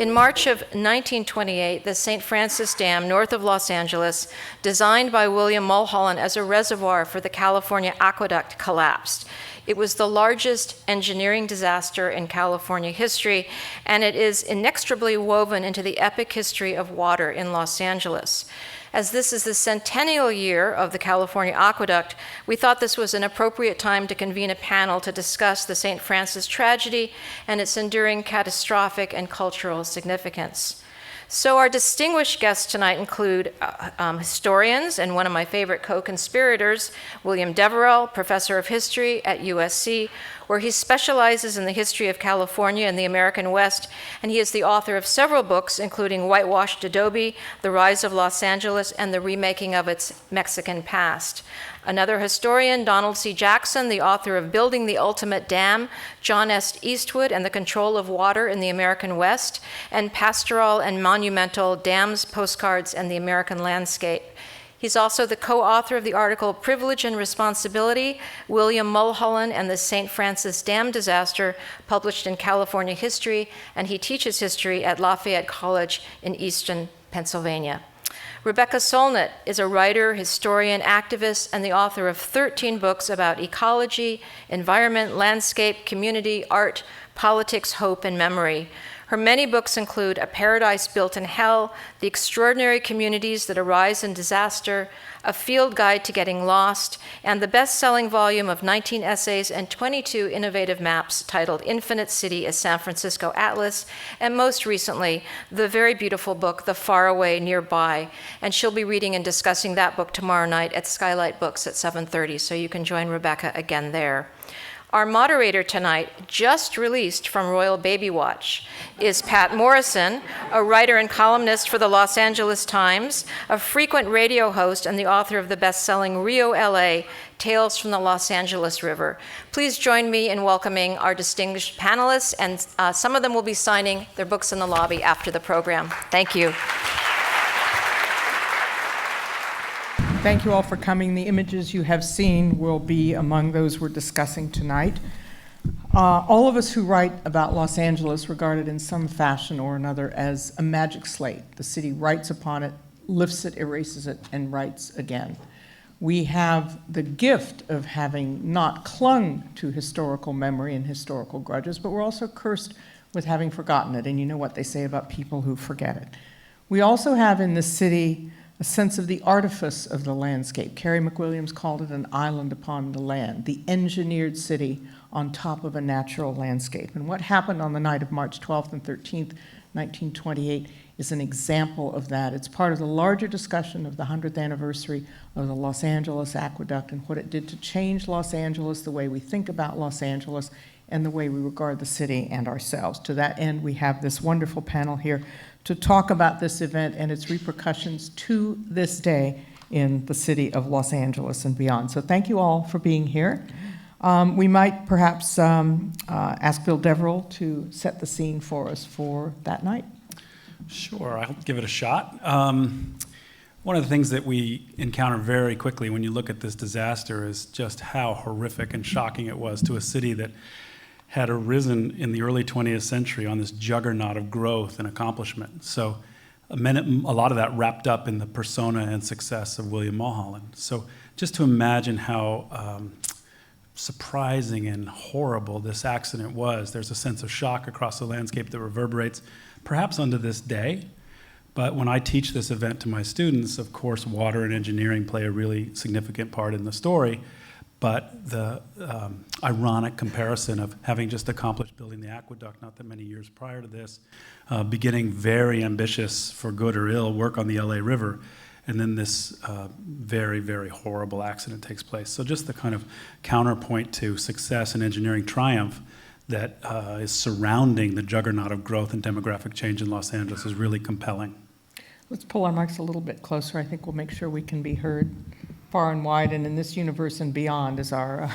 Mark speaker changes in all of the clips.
Speaker 1: In March of 1928, the St. Francis Dam north of Los Angeles, designed by William Mulholland as a reservoir for the California Aqueduct, collapsed. It was the largest engineering disaster in California history, and it is inextricably woven into the epic history of water in Los Angeles. As this is the centennial year of the California Aqueduct, we thought this was an appropriate time to convene a panel to discuss the St. Francis tragedy and its enduring catastrophic and cultural significance. So our distinguished guests tonight include historians and one of my favorite co-conspirators, William Deverell, professor of history at USC, where he specializes in the history of California and the American West, and he is the author of several books, including Whitewashed Adobe, The Rise of Los Angeles, and the Remaking of Its Mexican Past. Another historian, Donald C. Jackson, the author of Building the Ultimate Dam, John S. Eastwood, and the Control of Water in the American West, and Pastoral and Monumental Dams, Postcards, and the American Landscape. He's also the co-author of the article Privilege and Responsibility, William Mulholland and the St. Francis Dam Disaster, published in California History, and he teaches history at Lafayette College in Easton, Pennsylvania. Rebecca Solnit is a writer, historian, activist, and the author of 13 books about ecology, environment, landscape, community, art, politics, hope, and memory. Her many books include A Paradise Built in Hell, The Extraordinary Communities That Arise in Disaster, A Field Guide to Getting Lost, and the best-selling volume of 19 essays and 22 innovative maps titled Infinite City, a San Francisco Atlas, and most recently, the very beautiful book, The Faraway Nearby. And she'll be reading and discussing that book tomorrow night at Skylight Books at 7:30, so you can join Rebecca again there. Our moderator tonight, just released from Royal Baby Watch, is Patt Morrison, a writer and columnist for the Los Angeles Times, a frequent radio host and the author of the best-selling Rio, LA, Tales from the Los Angeles River. Please join me in welcoming our distinguished panelists, and some of them will be signing their books in the lobby after the program. Thank you.
Speaker 2: Thank you all for coming. The images you have seen will be among those we're discussing tonight. All of us who write about Los Angeles regard it in some fashion or another as a magic slate. The city writes upon it, lifts it, erases it, and writes again. We have the gift of having not clung to historical memory and historical grudges, but we're also cursed with having forgotten it, and you know what they say about people who forget it. We also have in the city a sense of the artifice of the landscape. Carrie McWilliams called it an island upon the land, the engineered city on top of a natural landscape. And what happened on the night of March 12th and 13th, 1928, is an example of that. It's part of the larger discussion of the 100th anniversary of the Los Angeles Aqueduct and what it did to change Los Angeles, the way we think about Los Angeles, and the way we regard the city and ourselves. To that end, we have this wonderful panel here to talk about this event and its repercussions to this day in the city of Los Angeles and beyond. So thank you all for being here. We might perhaps ask Bill Deverell to set the scene for us for that night.
Speaker 3: Sure, I'll give it a shot. One of the things that we encounter very quickly when you look at this disaster is just how horrific and shocking it was to a city that had arisen in the early 20th century on this juggernaut of growth and accomplishment. So a lot of that wrapped up in the persona and success of William Mulholland. So just to imagine how surprising and horrible this accident was, there's a sense of shock across the landscape that reverberates perhaps unto this day. But when I teach this event to my students, of course, water and engineering play a really significant part in the story. But the ironic comparison of having just accomplished building the aqueduct not that many years prior to this, beginning very ambitious, for good or ill, work on the LA River, and then this very, very horrible accident takes place. So just the kind of counterpoint to success and engineering triumph that is surrounding the juggernaut of growth and demographic change in Los Angeles is really compelling.
Speaker 2: Let's pull our mics a little bit closer. I think we'll make sure we can be heard far and wide, and in this universe and beyond, as our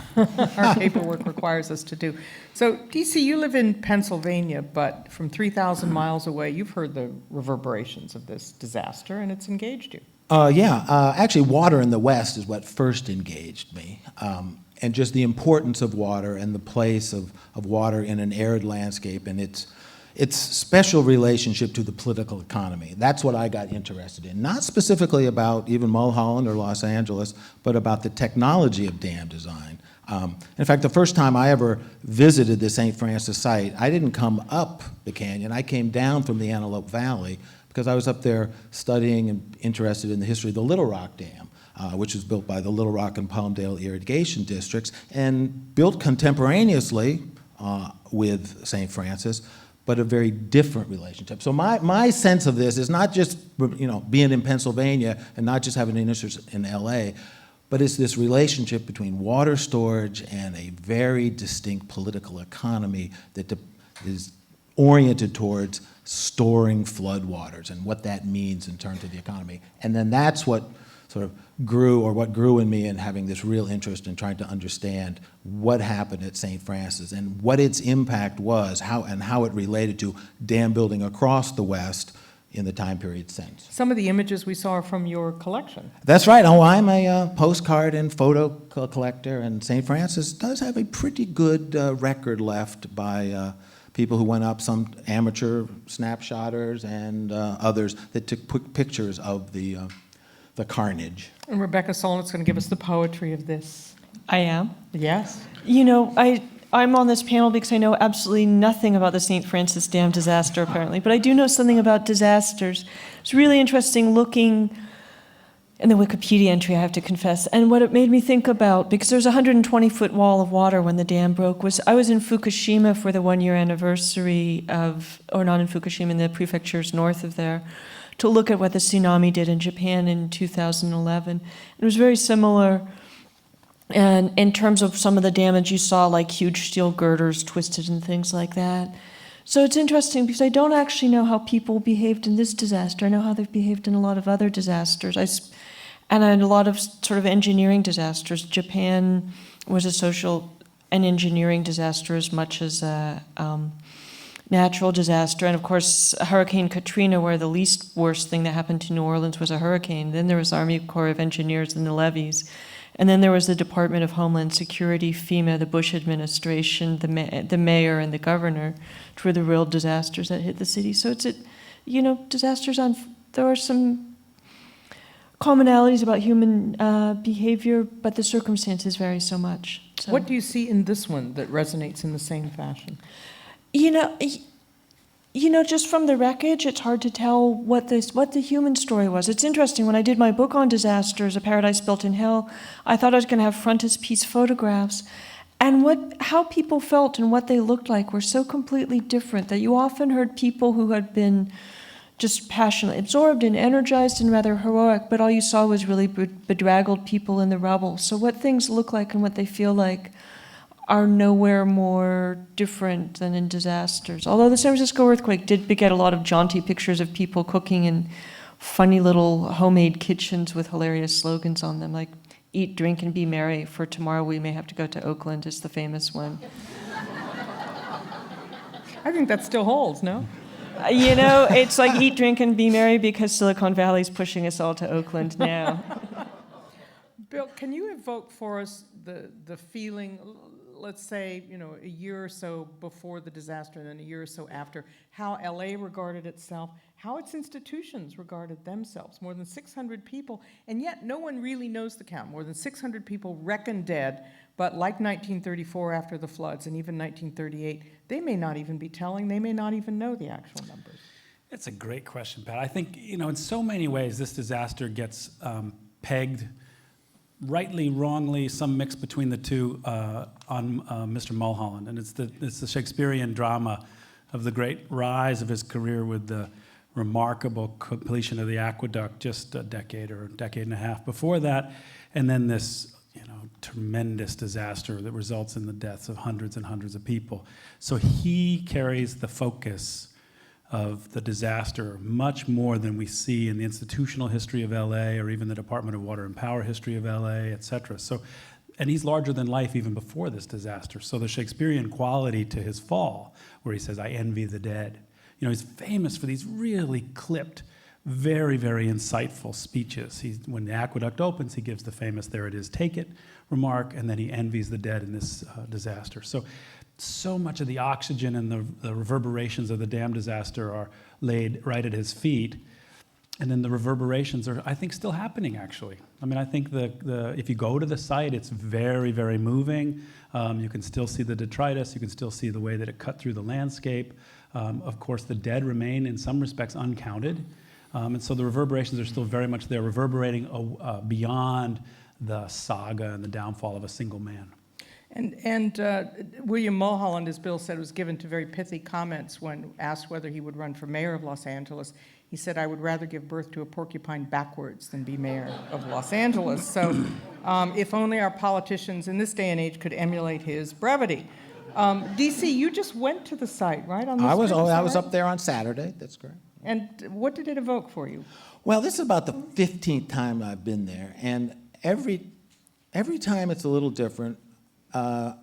Speaker 2: paperwork requires us to do. So, DC, you live in Pennsylvania, but from 3,000 miles away, you've heard the reverberations of this disaster, and it's engaged you.
Speaker 4: Actually, water in the West is what first engaged me, and just the importance of water and the place of water in an arid landscape and its its special relationship to the political economy. That's what I got interested in. Not specifically about even Mulholland or Los Angeles, but about the technology of dam design. In fact, the first time I ever visited the St. Francis site, I didn't come up the canyon. I came down from the Antelope Valley because I was up there studying and interested in the history of the Little Rock Dam, which was built by the Little Rock and Palmdale irrigation districts and built contemporaneously with St. Francis, but a very different relationship. So my sense of this is not just, being in Pennsylvania and not just having an interest in LA, but it's this relationship between water storage and a very distinct political economy that is oriented towards storing floodwaters and what that means in terms of the economy. And then that's what sort of what grew in me in having this real interest in trying to understand what happened at St. Francis and what its impact was, how it related to dam building across the West in the time period since.
Speaker 2: Some of the images we saw are from your collection.
Speaker 4: That's right. Oh, I'm a postcard and photo collector, and St. Francis does have a pretty good record left by people who went up, some amateur snapshotters and others that took pictures of the carnage.
Speaker 2: And Rebecca Solnit's going to give us the poetry of this.
Speaker 5: I am.
Speaker 2: Yes?
Speaker 5: I'm on this panel because I know absolutely nothing about the St. Francis Dam disaster, apparently, but I do know something about disasters. It's really interesting looking in the Wikipedia entry, I have to confess, and what it made me think about, because there's a 120-foot wall of water when the dam broke, was I was in Fukushima for the one-year anniversary or not in Fukushima, in the prefectures north of there, to look at what the tsunami did in Japan in 2011. It was very similar. And in terms of some of the damage you saw, like huge steel girders twisted and things like that. So it's interesting because I don't actually know how people behaved in this disaster. I know how they've behaved in a lot of other disasters. And in a lot of sort of engineering disasters. Japan was a social and engineering disaster as much as a natural disaster. And of course, Hurricane Katrina, where the least worst thing that happened to New Orleans was a hurricane. Then there was Army Corps of Engineers and the levees. And then there was the Department of Homeland Security, FEMA, the Bush administration, the mayor, and the governor, which were the real disasters that hit the city. So disasters there are some commonalities about human behavior, but the circumstances vary so much. So.
Speaker 2: What do you see in this one that resonates in the same fashion?
Speaker 5: Just from the wreckage, it's hard to tell what the human story was. It's interesting, when I did my book on disasters, A Paradise Built in Hell, I thought I was going to have frontispiece photographs. And how people felt and what they looked like were so completely different that you often heard people who had been just passionately absorbed and energized and rather heroic, but all you saw was really bedraggled people in the rubble. So what things look like and what they feel like are nowhere more different than in disasters. Although the San Francisco earthquake did get a lot of jaunty pictures of people cooking in funny little homemade kitchens with hilarious slogans on them, like "Eat, drink, and be merry, for tomorrow we may have to go to Oakland" is the famous one.
Speaker 2: I think that still holds, no?
Speaker 5: It's like "Eat, drink, and be merry" because Silicon Valley's pushing us all to Oakland now.
Speaker 2: Bill, can you evoke for us the feeling, let's say, a year or so before the disaster and then a year or so after, how LA regarded itself, how its institutions regarded themselves? More than 600 people, and yet no one really knows the count. More than 600 people reckoned dead, but like 1934 after the floods and even 1938, they may not even be telling, they may not even know the actual numbers.
Speaker 3: That's a great question, Pat. I think, in so many ways, this disaster gets pegged rightly, wrongly, some mix between the two on Mr. Mulholland. And it's the Shakespearean drama of the great rise of his career with the remarkable completion of the aqueduct just a decade or a decade and a half before that, and then this tremendous disaster that results in the deaths of hundreds and hundreds of people. So he carries the focus of the disaster much more than we see in the institutional history of LA or even the Department of Water and Power history of LA, et cetera. So, and he's larger than life even before this disaster. So the Shakespearean quality to his fall, where he says, "I envy the dead." He's famous for these really clipped, very, very insightful speeches. When the aqueduct opens, he gives the famous "there it is, take it" remark, and then he envies the dead in this disaster. So so much of the oxygen and the reverberations of the dam disaster are laid right at his feet. And then the reverberations are, I think, still happening, actually. I mean, I think if you go to the site, it's very, very moving. You can still see the detritus. You can still see the way that it cut through the landscape. Of course, the dead remain, in some respects, uncounted. And so the reverberations are still very much there, reverberating beyond the saga and the downfall of a single man.
Speaker 2: And William Mulholland, as Bill said, was given to very pithy comments when asked whether he would run for mayor of Los Angeles. He said, "I would rather give birth to a porcupine backwards than be mayor of Los Angeles." So if only our politicians in this day and age could emulate his brevity. DC, you just went to the site, right? On this
Speaker 4: I was
Speaker 2: right?
Speaker 4: up there on Saturday, that's correct.
Speaker 2: And what did it evoke for you?
Speaker 4: Well, this is about the 15th time I've been there, and every time it's a little different. I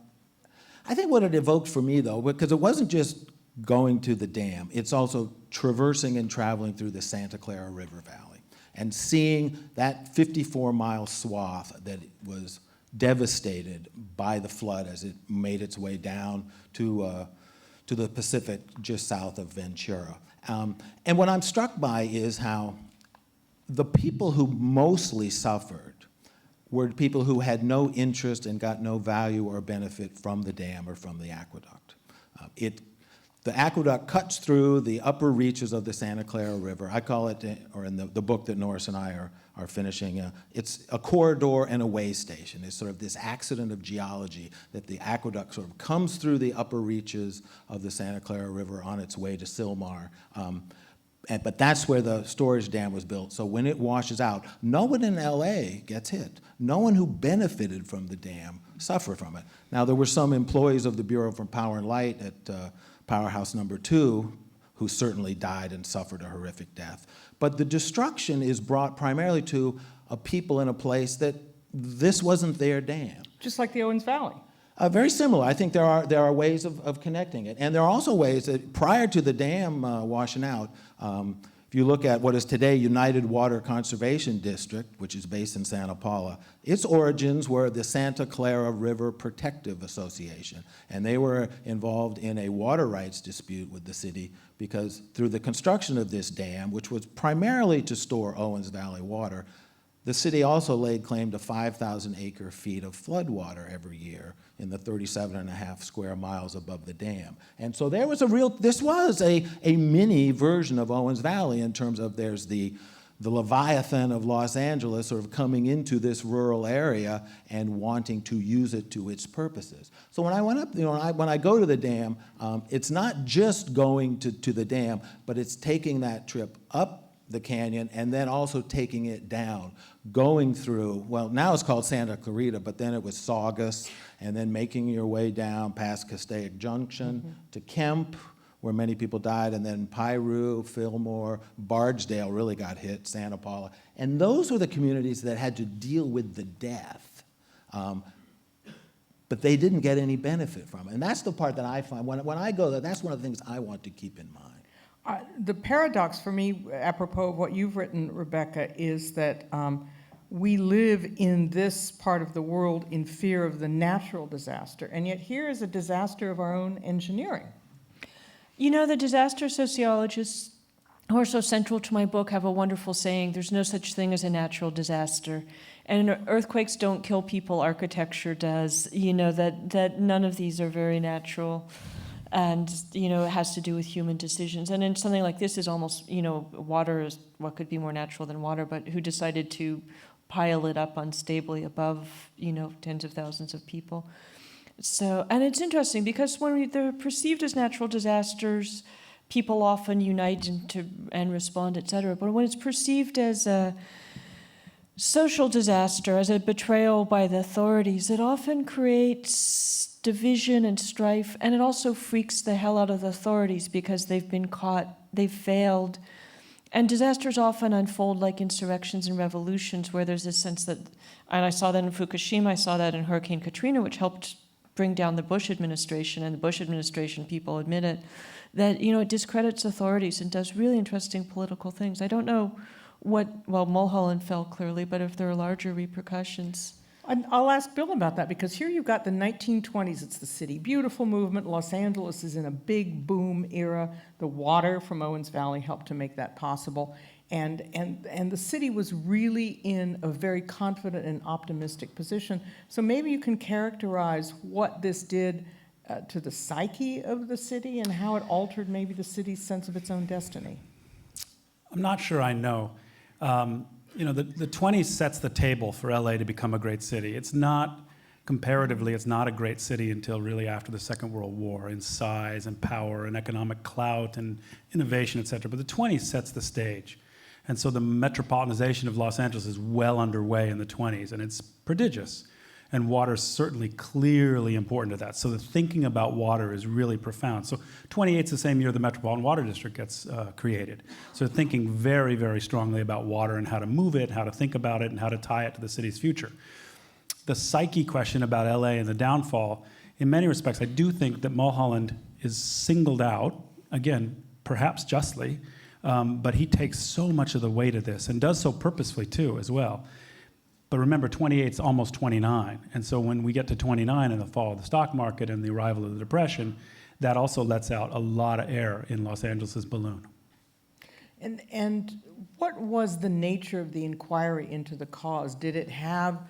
Speaker 4: think what it evoked for me, though, because it wasn't just going to the dam, it's also traversing and traveling through the Santa Clara River Valley and seeing that 54-mile swath that was devastated by the flood as it made its way down to the Pacific just south of Ventura. And what I'm struck by is how the people who mostly suffered were people who had no interest and got no value or benefit from the dam or from the aqueduct. The aqueduct cuts through the upper reaches of the Santa Clara River. I call it, or in the book that Norris and I are finishing, it's a corridor and a way station. It's sort of this accident of geology that the aqueduct sort of comes through the upper reaches of the Santa Clara River on its way to Sylmar. But that's where the storage dam was built. So when it washes out, no one in LA gets hit. No one who benefited from the dam suffered from it. Now, there were some employees of the Bureau for Power and Light at Powerhouse Number 2 who certainly died and suffered a horrific death. But the destruction is brought primarily to a people in a place that this wasn't their dam.
Speaker 2: Just like the Owens Valley.
Speaker 4: Very similar. I think there are ways of connecting it. And there are also ways that prior to the dam washing out, if you look at what is today United Water Conservation District, which is based in Santa Paula, its origins were the Santa Clara River Protective Association. And they were involved in a water rights dispute with the city because through the construction of this dam, which was primarily to store Owens Valley water, the city also laid claim to 5,000 acre feet of floodwater every year in the 37.5 square miles above the dam. And so there was this was a mini version of Owens Valley in terms of there's the Leviathan of Los Angeles sort of coming into this rural area and wanting to use it to its purposes. So when I went up, when I go to the dam, it's not just going to the dam, but it's taking that trip up the canyon and then also taking it down, going through, well, now it's called Santa Clarita, but then it was Saugus, and then making your way down past Castaic Junction to Kemp, where many people died, and then Piru, Fillmore, Bardesdale really got hit, Santa Paula. And those were the communities that had to deal with the death. But they didn't get any benefit from it. And that's the part that I find, when I go there, that's one of the things I want to keep in mind.
Speaker 2: The paradox for me, apropos of what you've written, Rebecca, is that we live in this part of the world in fear of the natural disaster, and yet here is a disaster of our own engineering.
Speaker 5: You know, the disaster sociologists who are so central to my book have a wonderful saying, there's no such thing as a natural disaster. And earthquakes don't kill people, architecture does. You know, that none of these are very natural. And, you know, it has to do with human decisions. And in something like this is almost, you know, water is what could be more natural than water, but who decided to pile it up unstably above, you know, tens of thousands of people. So, and it's interesting because when they're perceived as natural disasters, people often unite and respond, et cetera. But when it's perceived as a social disaster, as a betrayal by the authorities, it often creates division and strife, and it also freaks the hell out of the authorities because they've been caught, they've failed. And disasters often unfold like insurrections and revolutions where there's this sense that, and I saw that in Fukushima, I saw that in Hurricane Katrina, which helped bring down the Bush administration, and the Bush administration, people admit it, that, you know, it discredits authorities and does really interesting political things. I don't know Mulholland fell clearly, but if there are larger repercussions.
Speaker 2: And I'll ask Bill about that, because here you've got the 1920s, it's the City Beautiful movement. Los Angeles is in a big boom era. The water from Owens Valley helped to make that possible. And the city was really in a very confident and optimistic position. So maybe you can characterize what this did to the psyche of the city and how it altered maybe the city's sense of its own destiny.
Speaker 3: I'm not sure I know. The 20s sets the table for LA to become a great city. It's not, comparatively, it's not a great city until really after the Second World War in size and power and economic clout and innovation, et cetera. But the 20s sets the stage. And so the metropolitanization of Los Angeles is well underway in the 20s, and it's prodigious. And water is certainly clearly important to that. So the thinking about water is really profound. So 28 is the same year the Metropolitan Water District gets created. So thinking very, very strongly about water and how to move it, how to think about it, and how to tie it to the city's future. The psyche question about LA and the downfall, in many respects, I do think that Mulholland is singled out, again, perhaps justly, but he takes so much of the weight of this and does so purposefully too, as well. But remember, 28 is almost 29. And so when we get to 29 and the fall of the stock market and the arrival of the Depression, that also lets out a lot of air in Los Angeles' balloon.
Speaker 2: And what was the nature of the inquiry into the cause? Did it have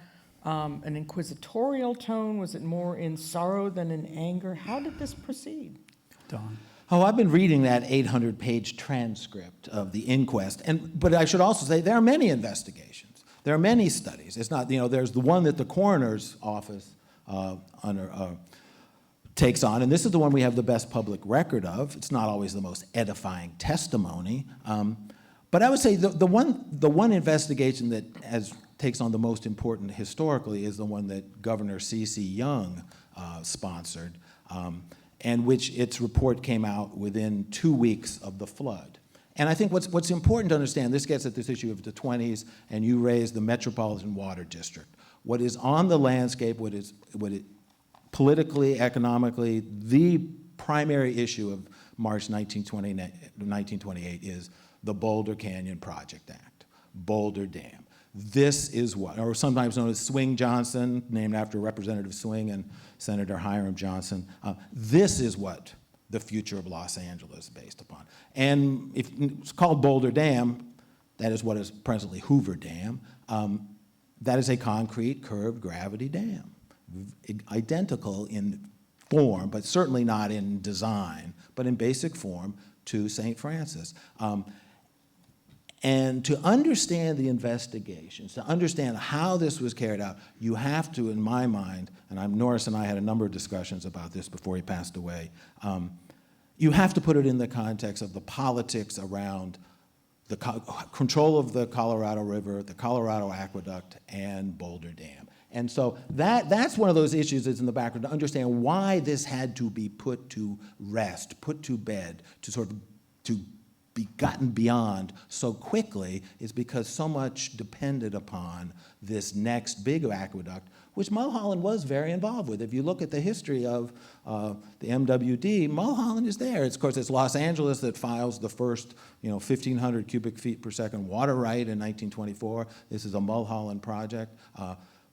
Speaker 2: an inquisitorial tone? Was it more in sorrow than in anger? How did this proceed?
Speaker 3: Don.
Speaker 4: Oh, I've been reading that 800-page transcript of the inquest, but I should also say there are many investigations. There are many studies. It's not, there's the one that the coroner's office takes on, and this is the one we have the best public record of. It's not always the most edifying testimony, but I would say the one investigation that takes on the most important historically is the one that Governor C.C. Young sponsored, and which its report came out within 2 weeks of the flood. And I think what's important to understand, this gets at this issue of the 20s, and you raised the Metropolitan Water District. What is on the landscape, what it politically, economically, the primary issue of March 1928 is the Boulder Canyon Project Act, Boulder Dam. This is what, or sometimes known as Swing Johnson, named after Representative Swing and Senator Hiram Johnson. This is what the future of Los Angeles is based upon. And if it's called Boulder Dam, that is what is presently Hoover Dam. That is a concrete curved gravity dam, identical in form, but certainly not in design, but in basic form to St. Francis. And to understand the investigations, to understand how this was carried out, you have to, in my mind, and Norris and I had a number of discussions about this before he passed away, you have to put it in the context of the politics around the control of the Colorado River, the Colorado Aqueduct, and Boulder Dam. And so that's one of those issues that's in the background, to understand why this had to be put to rest, put to bed, to be gotten beyond so quickly, is because so much depended upon this next big aqueduct, which Mulholland was very involved with. If you look at the history of the MWD, Mulholland is there. Of course, it's Los Angeles that files the first 1,500 cubic feet per second water right in 1924. This is a Mulholland project.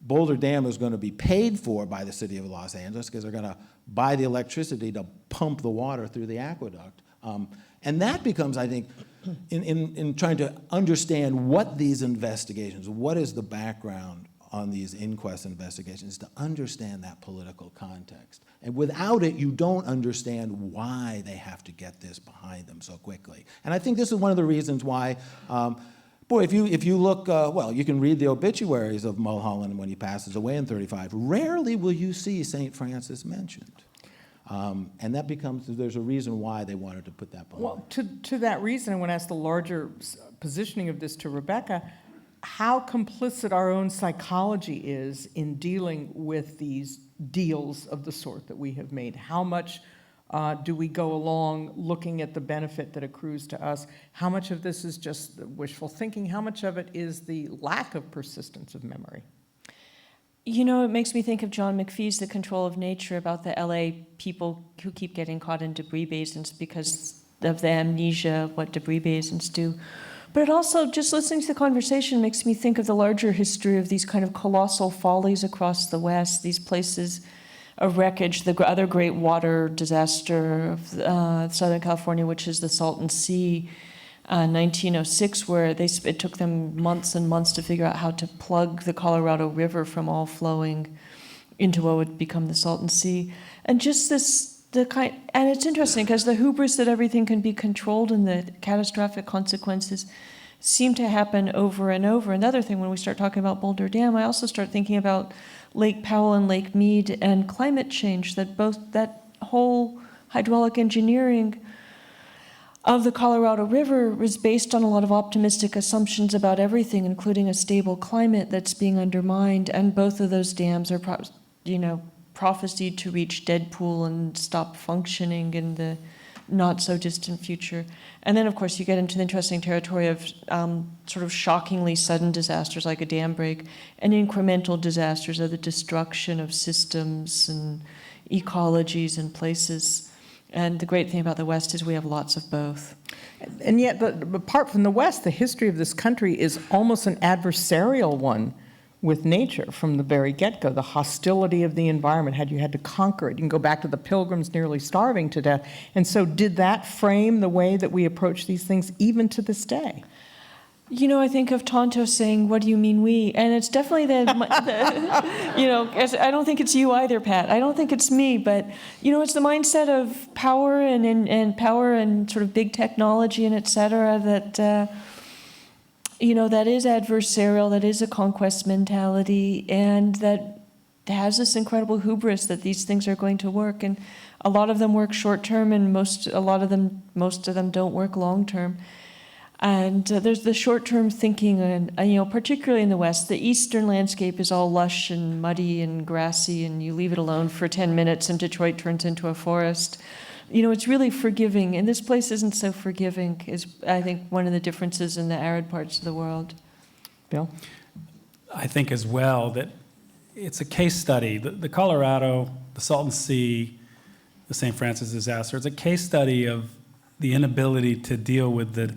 Speaker 4: Boulder Dam is going to be paid for by the city of Los Angeles because they're going to buy the electricity to pump the water through the aqueduct. And that becomes, I think, in trying to understand what these investigations, what is the background on these inquest investigations, to understand that political context. And without it, you don't understand why they have to get this behind them so quickly. And I think this is one of the reasons why, if you look, you can read the obituaries of Mulholland when he passes away in 35. Rarely will you see St. Francis mentioned. And that becomes, there's a reason why they wanted to put that behind.
Speaker 2: Well, to that reason, I want to ask the larger positioning of this to Rebecca, how complicit our own psychology is in dealing with these deals of the sort that we have made. How much do we go along looking at the benefit that accrues to us? How much of this is just wishful thinking? How much of it is the lack of persistence of memory?
Speaker 5: It makes me think of John McPhee's The Control of Nature, about the LA people who keep getting caught in debris basins because of the amnesia of what debris basins do. But it also, just listening to the conversation makes me think of the larger history of these kind of colossal follies across the West, these places of wreckage, the other great water disaster of Southern California, which is the Salton Sea, 1906, where it took them months and months to figure out how to plug the Colorado River from all flowing into what would become the Salton Sea. And just and it's interesting because the hubris that everything can be controlled and the catastrophic consequences seem to happen over and over. Another thing, when we start talking about Boulder Dam, I also start thinking about Lake Powell and Lake Mead and climate change, that whole hydraulic engineering of the Colorado River was based on a lot of optimistic assumptions about everything, including a stable climate that's being undermined. And both of those dams are, prophesied to reach dead pool and stop functioning in the not so distant future. And then, of course, you get into the interesting territory of sort of shockingly sudden disasters like a dam break and incremental disasters of the destruction of systems and ecologies and places. And the great thing about the West is we have lots of both.
Speaker 2: And yet, but apart from the West, the history of this country is almost an adversarial one with nature from the very get-go. The hostility of the environment, you had to conquer it. You can go back to the Pilgrims nearly starving to death. And so did that frame the way that we approach these things even to this day?
Speaker 5: I think of Tonto saying, "What do you mean we?" And it's definitely I don't think it's you either, Pat. I don't think it's me, but, it's the mindset of power and power and sort of big technology and et cetera that, that is adversarial, that is a conquest mentality, and that has this incredible hubris that these things are going to work. And a lot of them work short term, and most of them don't work long term. And there's the short-term thinking, and particularly in the West, the eastern landscape is all lush and muddy and grassy, and you leave it alone for 10 minutes, and Detroit turns into a forest. It's really forgiving, and this place isn't so forgiving, is I think one of the differences in the arid parts of the world.
Speaker 2: Bill?
Speaker 3: I think as well that it's a case study. The Colorado, the Salton Sea, the St. Francis disaster, it's a case study of the inability to deal with the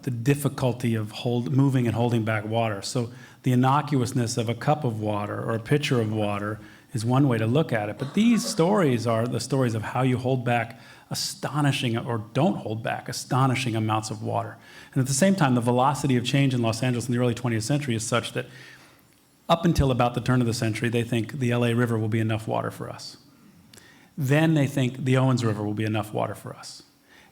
Speaker 3: difficulty of moving and holding back water. So the innocuousness of a cup of water or a pitcher of water is one way to look at it. But these stories are the stories of how you hold back astonishing, or don't hold back astonishing amounts of water. And at the same time, the velocity of change in Los Angeles in the early 20th century is such that up until about the turn of the century, they think the LA River will be enough water for us. Then they think the Owens River will be enough water for us.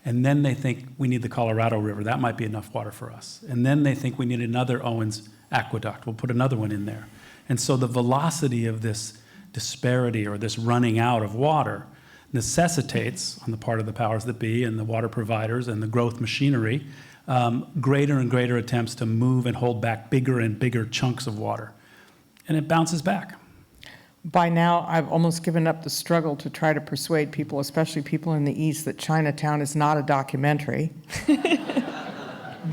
Speaker 3: And then they think we need the Colorado River. That might be enough water for us. And then they think we need another Owens Aqueduct. We'll put another one in there. And so the velocity of this disparity or this running out of water necessitates, on the part of the powers that be and the water providers and the growth machinery, greater and greater attempts to move and hold back bigger and bigger chunks of water. And it bounces back.
Speaker 2: By now, I've almost given up the struggle to try to persuade people, especially people in the East, that Chinatown is not a documentary.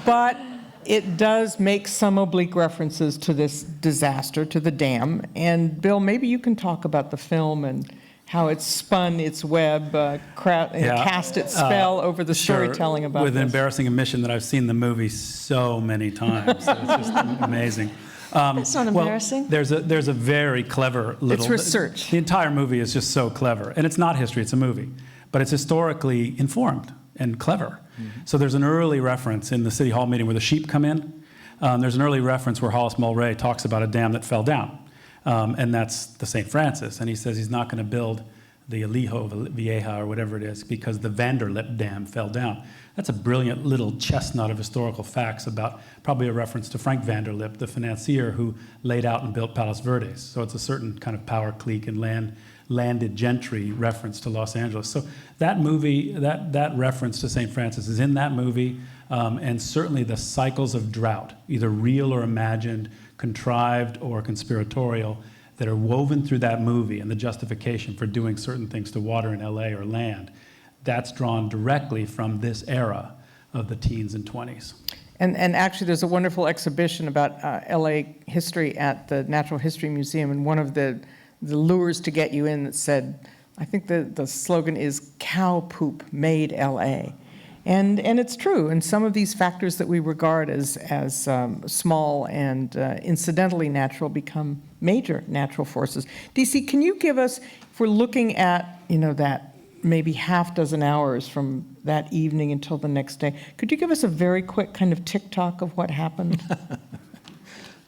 Speaker 2: But it does make some oblique references to this disaster, to the dam. And Bill, maybe you can talk about the film and how it spun its web, cast its spell over the storytelling about
Speaker 3: With
Speaker 2: this.
Speaker 3: an embarrassing admission that I've seen the movie so many times. So it's just amazing.
Speaker 5: That's not embarrassing.
Speaker 3: Well, there's a very clever little...
Speaker 2: It's research.
Speaker 3: The entire movie is just so clever. And it's not history, it's a movie. But it's historically informed and clever. Mm-hmm. So there's an early reference in the City Hall meeting where the sheep come in. There's an early reference where Hollis Mulray talks about a dam that fell down. And that's the St. Francis. And he says he's not going to build the Alijo Vieja or whatever it is because the Vanderlip Dam fell down. That's a brilliant little chestnut of historical facts about probably a reference to Frank Vanderlip, the financier who laid out and built Palos Verdes. So it's a certain kind of power clique and landed gentry reference to Los Angeles. So that movie, that reference to St. Francis is in that movie, and certainly the cycles of drought, either real or imagined, contrived or conspiratorial, that are woven through that movie and the justification for doing certain things to water in LA or land, that's drawn directly from this era of the teens and 20s.
Speaker 2: And actually, there's a wonderful exhibition about LA history at the Natural History Museum, and one of the lures to get you in that said, I think the slogan is "Cow poop made LA." And it's true, and some of these factors that we regard as small and incidentally natural become major natural forces. DC, can you give us, if we're looking at, that maybe half dozen hours from that evening until the next day, could you give us a very quick kind of tick-tock of what happened?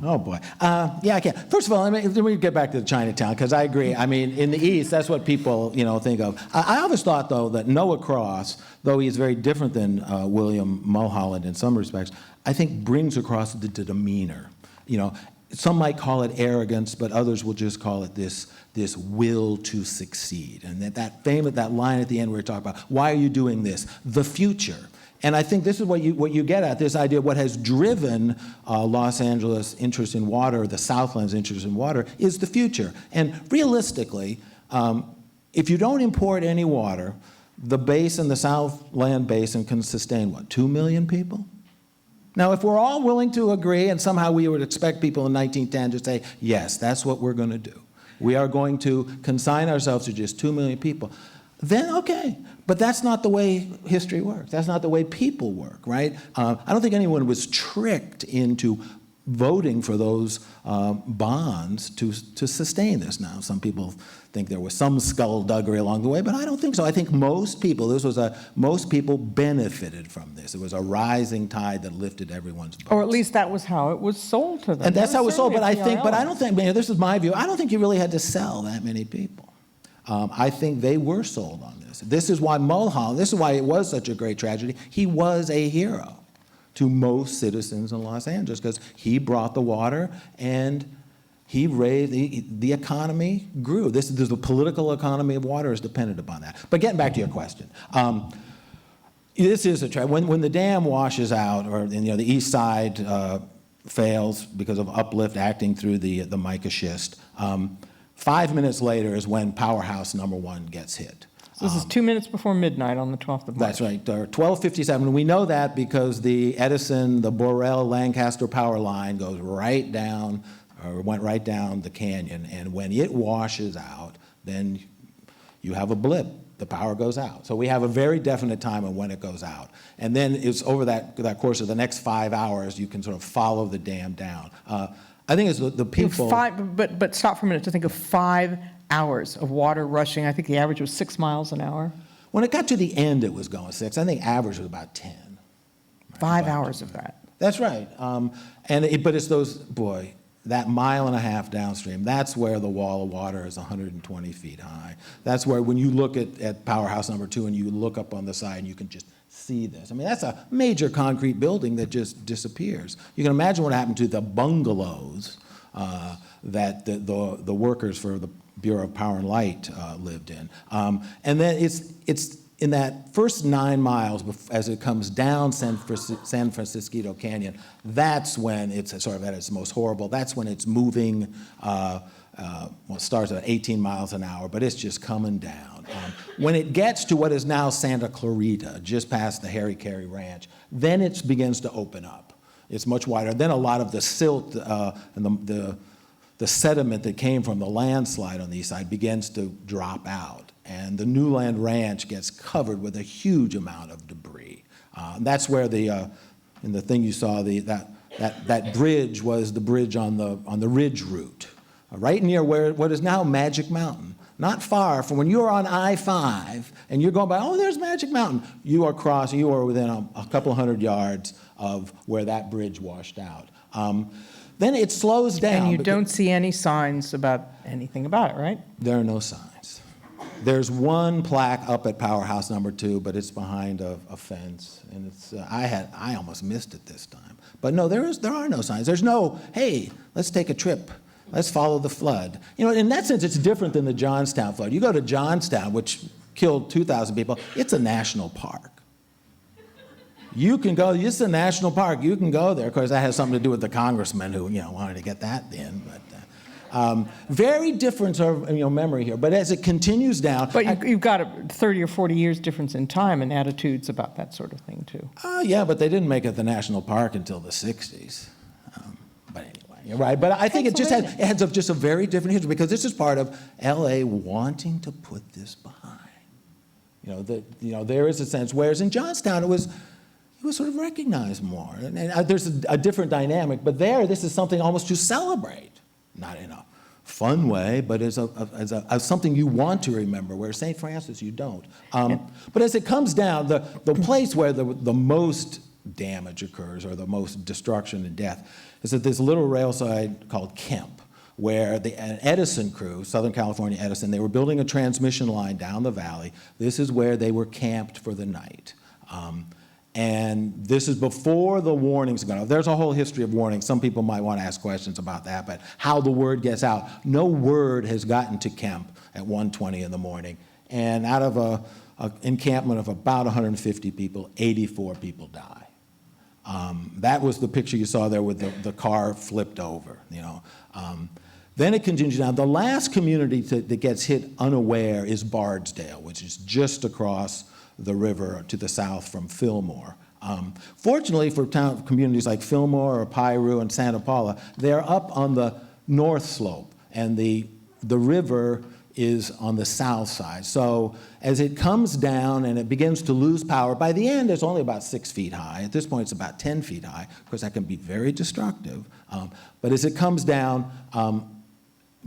Speaker 4: Oh, boy. Yeah, I can. First of all, let me get back to the Chinatown, because I agree. I mean, in the East, that's what people, think of. I always thought, though, that Noah Cross, though he's very different than William Mulholland in some respects, I think brings across the demeanor. Some might call it arrogance, but others will just call it this will to succeed. And that line at the end where we talk about, why are you doing this? The future. And I think this is what you get at, this idea of what has driven Los Angeles' interest in water, the Southland's interest in water, is the future. And realistically, if you don't import any water, the basin, the Southland basin, can sustain, what, 2 million people? Now, if we're all willing to agree, and somehow we would expect people in 1910 to say, yes, that's what we're going to do. We are going to consign ourselves to just 2 million people. Then, okay. But that's not the way history works. That's not the way people work, right? I don't think anyone was tricked into voting for those bonds to sustain this. Now, some people think there was some skullduggery along the way, but I don't think so. I think most people benefited from this. It was a rising tide that lifted everyone's boats.
Speaker 2: Or at least that was how it was sold to them.
Speaker 4: And that's how it was sold, but I don't think, this is my view, I don't think you really had to sell that many people. I think they were sold on this. This is why Mulholland, this is why it was such a great tragedy. He was a hero to most citizens in Los Angeles because he brought the water and he raised, the economy grew. The political economy of water is dependent upon that. But getting back to your question, this is a tragedy. When the dam washes out, or the east side fails because of uplift acting through the mica schist, 5 minutes later is when powerhouse number 1 gets hit.
Speaker 2: So this is 2 minutes before midnight on the 12th of March.
Speaker 4: That's right, 12:57. We know that because the Edison, the Borel, Lancaster power line goes right down, or went right down the canyon. And when it washes out, then you have a blip. The power goes out. So we have a very definite time of when it goes out. And then it's over that course of the next 5 hours, you can sort of follow the dam down. I think it's the people.
Speaker 2: But stop for a minute to think of 5 hours of water rushing. I think the average was 6 miles an hour.
Speaker 4: When it got to the end, it was going 6. I think average was about 10. Right?
Speaker 2: 5 hours of that.
Speaker 4: That's right. But it's those, that mile and a half downstream, that's where the wall of water is 120 feet high. That's where when you look at powerhouse number 2 and you look up on the side, and you can just see this. I mean, that's a major concrete building that just disappears. You can imagine what happened to the bungalows that the workers for the Bureau of Power and Light lived in. And then it's in that first 9 miles, as it comes down San Francisco Canyon, that's when it's sort of at its most horrible. That's when it's moving, it starts at 18 miles an hour, but it's just coming down. When it gets to what is now Santa Clarita, just past the Harry Carey Ranch, then it begins to open up. It's much wider. Then a lot of the silt and the sediment that came from the landslide on the east side begins to drop out. And the Newland Ranch gets covered with a huge amount of debris. That's where in the thing you saw, that bridge was the bridge on the Ridge route, right near what is now Magic Mountain. Not far from when you're on I-5 and you're going by, there's Magic Mountain. You are within a couple hundred yards of where that bridge washed out. Then it slows down.
Speaker 2: And you don't see any signs about anything about it, right?
Speaker 4: There are no signs. There's one plaque up at powerhouse number 2, but it's behind a fence, and I almost missed it this time. But no, there are no signs. There's no, hey, let's take a trip. Let's follow the flood. In that sense, it's different than the Johnstown flood. You go to Johnstown, which killed 2,000 people. It's a national park. You can go. It's a national park. You can go there. Of course, that has something to do with the congressman who wanted to get that in. But very different sort of memory here. But as it continues down,
Speaker 2: but you've got a 30 or 40 years difference in time and attitudes about that sort of thing too.
Speaker 4: Yeah, but they didn't make it the national park until the 60s. But anyway, you're right. But I think it has just a very different history because this is part of L.A. wanting to put this behind. There is a sense, whereas in Johnstown it was sort of recognized more. And there's a different dynamic, but this is something almost to celebrate, not in a fun way, but as something you want to remember, where St. Francis you don't. But as it comes down, the place where the most damage occurs, or the most destruction and death, is at this little railside called Kemp, where an Edison crew, Southern California Edison, they were building a transmission line down the valley. This is where they were camped for the night. And this is before the warnings go out. There's a whole history of warnings. Some people might want to ask questions about that, but how the word gets out. No word has gotten to Kemp at 1:20 in the morning. And out of an encampment of about 150 people, 84 people die. That was the picture you saw there with the car flipped over, Then it continues down. The last community that gets hit unaware is Bardsdale, which is just across the river to the south from Fillmore. Fortunately for communities like Fillmore or Piru and Santa Paula, they're up on the north slope, and the river is on the south side. So as it comes down and it begins to lose power, by the end it's only about 6 feet high. At this point it's about 10 feet high. Of course, that can be very destructive. But as it comes down,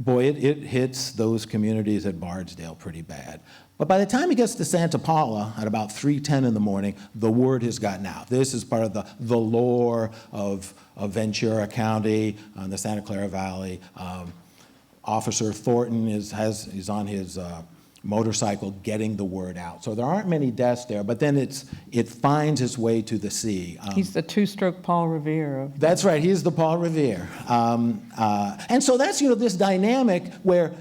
Speaker 4: it hits those communities at Bardsdale pretty bad. But by the time it gets to Santa Paula at about 3:10 in the morning, the word has gotten out. This is part of the lore of Ventura County and the Santa Clara Valley. Officer Thornton is on his motorcycle getting the word out. So there aren't many deaths there, but then it finds its way to the sea.
Speaker 2: He's the two-stroke Paul Revere.
Speaker 4: That's right, he's the Paul Revere. And so that's, this dynamic where,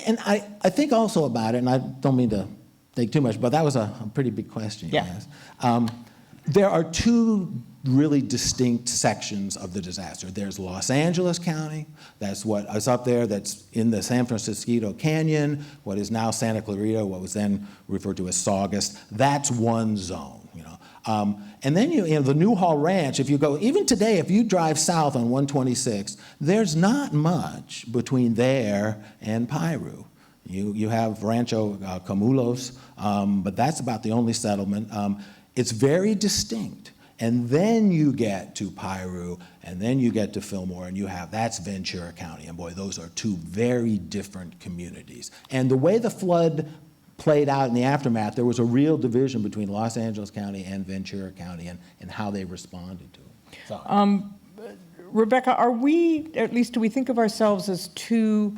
Speaker 4: and I think also about it, and I don't mean to think too much, but that was a pretty big question you asked. There are two really distinct sections of the disaster. There's Los Angeles County, that's what is up there, that's in the San Francisco Canyon, what is now Santa Clarita, what was then referred to as Saugus. That's one zone. And then the Newhall Ranch, if you go, even today, if you drive south on 126, there's not much between there and Piru. You have Rancho Camulos, but that's about the only settlement. It's very distinct. And then you get to Piru, and then you get to Fillmore, and that's Ventura County. And boy, those are two very different communities. And the way the flood played out in the aftermath, there was a real division between Los Angeles County and Ventura County and how they responded to it. So.
Speaker 2: Rebecca, at least do we think of ourselves as too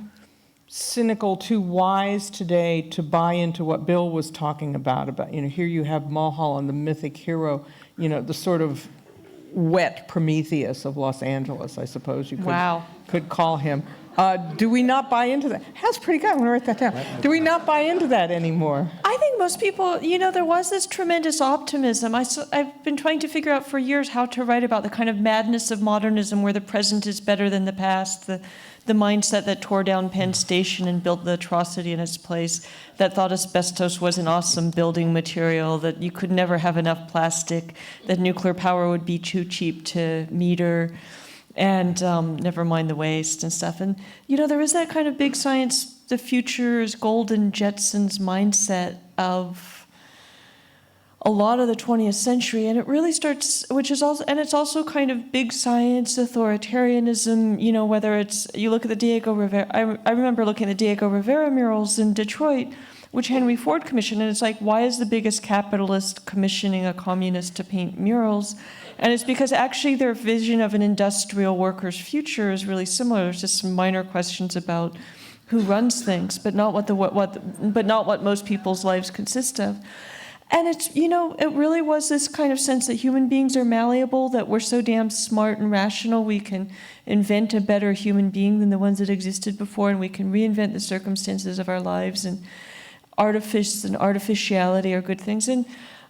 Speaker 2: cynical, too wise today to buy into what Bill was talking about, here you have Mulholland, the mythic hero, the sort of wet Prometheus of Los Angeles, I suppose you could call him. Do we not buy into that? That's pretty good. I'm going to write that down. Do we not buy into that anymore?
Speaker 5: I think most people, there was this tremendous optimism. I've been trying to figure out for years how to write about the kind of madness of modernism where the present is better than the past, the mindset that tore down Penn Station and built the atrocity in its place, that thought asbestos was an awesome building material, that you could never have enough plastic, that nuclear power would be too cheap to meter, and never mind the waste and stuff. And, there is that kind of big science, the future is golden Jetsons mindset of a lot of the 20th century, and it really starts, it's also kind of big science, authoritarianism, whether it's, you look at the Diego Rivera, I remember looking at the Diego Rivera murals in Detroit, which Henry Ford commissioned, and it's like, why is the biggest capitalist commissioning a communist to paint murals? And it's because actually their vision of an industrial worker's future is really similar. There's just some minor questions about who runs things, but not what most people's lives consist of. And it's, it really was this kind of sense that human beings are malleable, that we're so damn smart and rational, we can invent a better human being than the ones that existed before, and we can reinvent the circumstances of our lives, and artifice and artificiality are good things. And,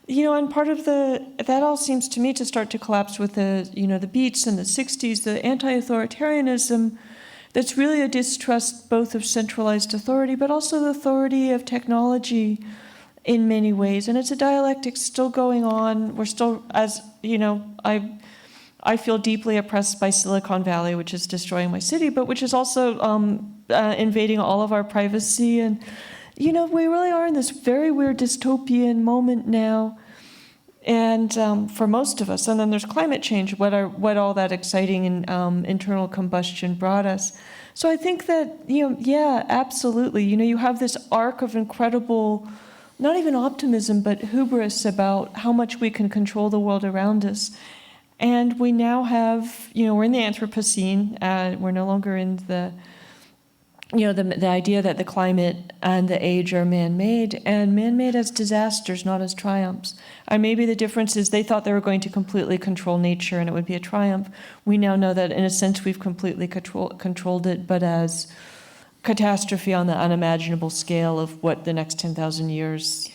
Speaker 5: and part of that all seems to me to start to collapse with the Beats in the 60s, the anti-authoritarianism that's really a distrust both of centralized authority, but also the authority of technology in many ways. And it's a dialectic still going on. We're still, I feel deeply oppressed by Silicon Valley, which is destroying my city, but which is also invading all of our privacy. we really are in this very weird dystopian moment now. And for most of us, and then there's climate change, what all that exciting internal combustion brought us. So I think that, yeah, absolutely. You have this arc of incredible, not even optimism, but hubris about how much we can control the world around us. And we now have, we're in the Anthropocene. We're no longer in the idea that the climate and the age are man-made, and man-made as disasters, not as triumphs. And maybe the difference is they thought they were going to completely control nature and it would be a triumph. We now know that in a sense we've completely controlled it, but as catastrophe on the unimaginable scale of what the next 10,000 years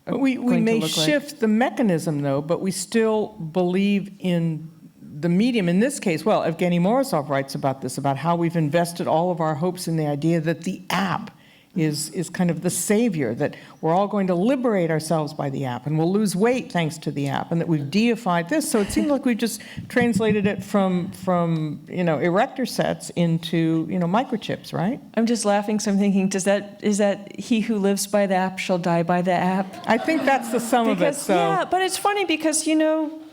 Speaker 5: are
Speaker 2: We
Speaker 5: going
Speaker 2: may
Speaker 5: to look
Speaker 2: shift
Speaker 5: like.
Speaker 2: the mechanism, though, but we still believe in the medium. In this case, well, Evgeny Morozov writes about this, about how we've invested all of our hopes in the idea that the app is kind of the savior, that we're all going to liberate ourselves by the app, and we'll lose weight thanks to the app, and that we've deified this. So it seems like we've just translated it from erector sets into, microchips, right?
Speaker 5: I'm just laughing, so I'm thinking, is that he who lives by the app shall die by the app?
Speaker 2: I think that's the sum of it. So.
Speaker 5: Yeah, but it's funny because,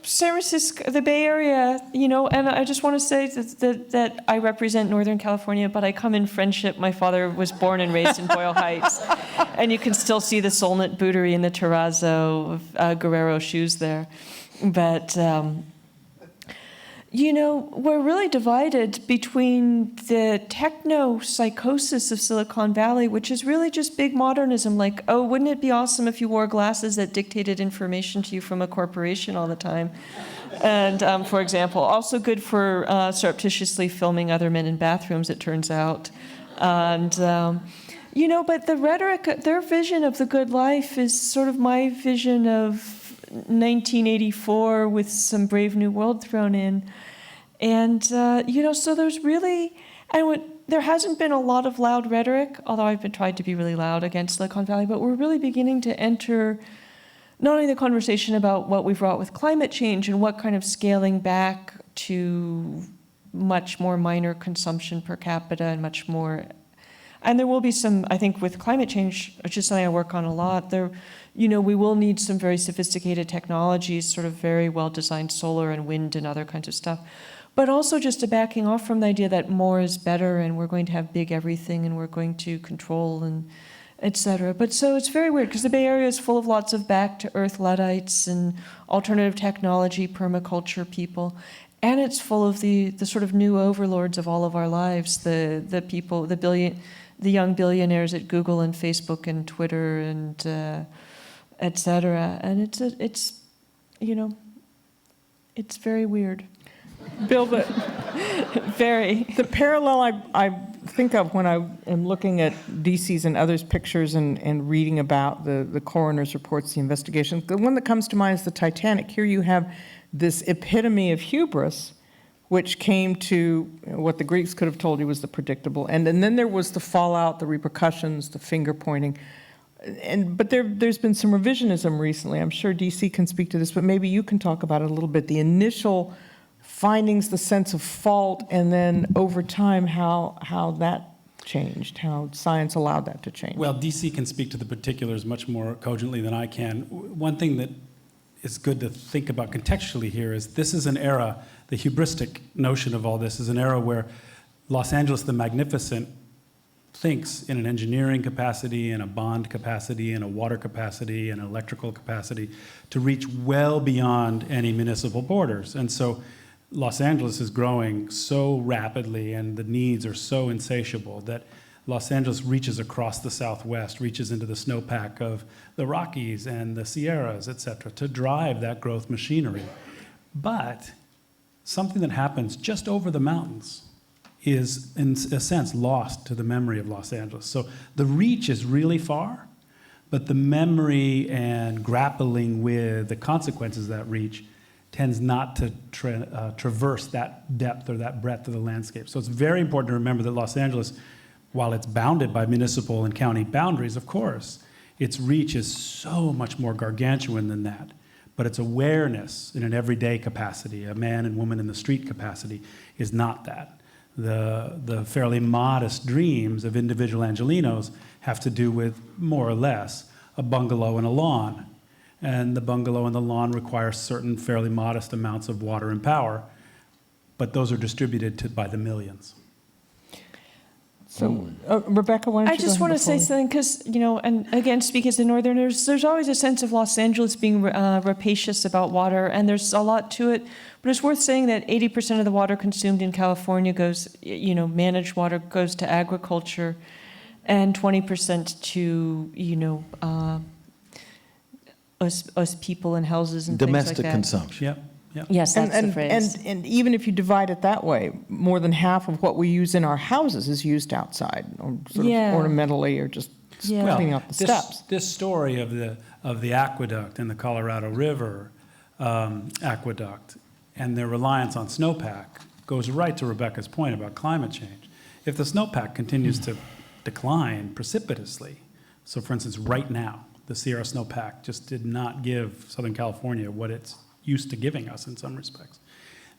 Speaker 5: San Francisco, the Bay Area, and I just want to say that I represent Northern California, but I come in friendship. My father was born and raised in Boyle Heights, and you can still see the Solnit bootery and the terrazzo Guerrero shoes there. But, we're really divided between the techno-psychosis of Silicon Valley, which is really just big modernism, like, oh, wouldn't it be awesome if you wore glasses that dictated information to you from a corporation all the time? And, for example, also good for surreptitiously filming other men in bathrooms, it turns out. And, but the rhetoric, their vision of the good life is sort of my vision of 1984 with some Brave New World thrown in. And, so there's really, there hasn't been a lot of loud rhetoric, although I've been tried to be really loud against Silicon Valley, but we're really beginning to enter not only the conversation about what we've wrought with climate change and what kind of scaling back to much more minor consumption per capita and much more. And there will be some, I think, with climate change, which is something I work on a lot, we will need some very sophisticated technologies, sort of very well-designed solar and wind and other kinds of stuff. But also just a backing off from the idea that more is better and we're going to have big everything and we're going to control and et cetera. But so it's very weird because the Bay Area is full of lots of back-to-earth Luddites and alternative technology, permaculture people. And it's full of the sort of new overlords of all of our lives, the people, the young billionaires at Google and Facebook and Twitter and et cetera. And it's very weird.
Speaker 2: Bill,
Speaker 5: Very.
Speaker 2: the parallel I think of when I am looking at DC's and others' pictures and reading about the coroner's reports, the investigations, the one that comes to mind is the Titanic. Here you have this epitome of hubris, which came to what the Greeks could have told you was the predictable. And then there was the fallout, the repercussions, the finger pointing. But there's been some revisionism recently. I'm sure DC can speak to this, but maybe you can talk about it a little bit. The initial findings, the sense of fault, and then over time how that changed, how science allowed that to change.
Speaker 3: Well, DC can speak to the particulars much more cogently than I can. One thing that is good to think about contextually here is this is an era, the hubristic notion of all this is an era where Los Angeles the Magnificent thinks in an engineering capacity, in a bond capacity, in a water capacity, in an electrical capacity, to reach well beyond any municipal borders. And so Los Angeles is growing so rapidly and the needs are so insatiable that Los Angeles reaches across the Southwest, reaches into the snowpack of the Rockies and the Sierras, et cetera, to drive that growth machinery. But something that happens just over the mountains is, in a sense, lost to the memory of Los Angeles. So the reach is really far, but the memory and grappling with the consequences of that reach tends not to traverse that depth or that breadth of the landscape. So it's very important to remember that Los Angeles, while it's bounded by municipal and county boundaries, of course, its reach is so much more gargantuan than that. But its awareness in an everyday capacity, a man and woman in the street capacity, is not that. The fairly modest dreams of individual Angelenos have to do with, more or less, a bungalow and a lawn. And the bungalow and the lawn require certain fairly modest amounts of water and power, but those are distributed by the millions.
Speaker 2: So, Rebecca, why don't
Speaker 5: I
Speaker 2: you
Speaker 5: just
Speaker 2: go
Speaker 5: want to
Speaker 2: ahead
Speaker 5: say
Speaker 2: before
Speaker 5: something because, and again, speaking as a Northerners, there's always a sense of Los Angeles being rapacious about water, and there's a lot to it. But it's worth saying that 80% of the water consumed in California goes, managed water goes to agriculture, and 20% to, us people and houses and
Speaker 4: Domestic
Speaker 5: things like that.
Speaker 4: consumption.
Speaker 3: Yep, yep.
Speaker 5: Yes, that's the phrase.
Speaker 2: And even if you divide it that way, more than half of what we use in our houses is used outside, or sort
Speaker 5: Yeah.
Speaker 2: of ornamentally, or just
Speaker 5: Yeah.
Speaker 2: cleaning up the steps.
Speaker 3: This story of the aqueduct and the Colorado River aqueduct and their reliance on snowpack goes right to Rebecca's point about climate change. If the snowpack continues to decline precipitously, so for instance, right now, the Sierra snowpack just did not give Southern California what it's used to giving us in some respects,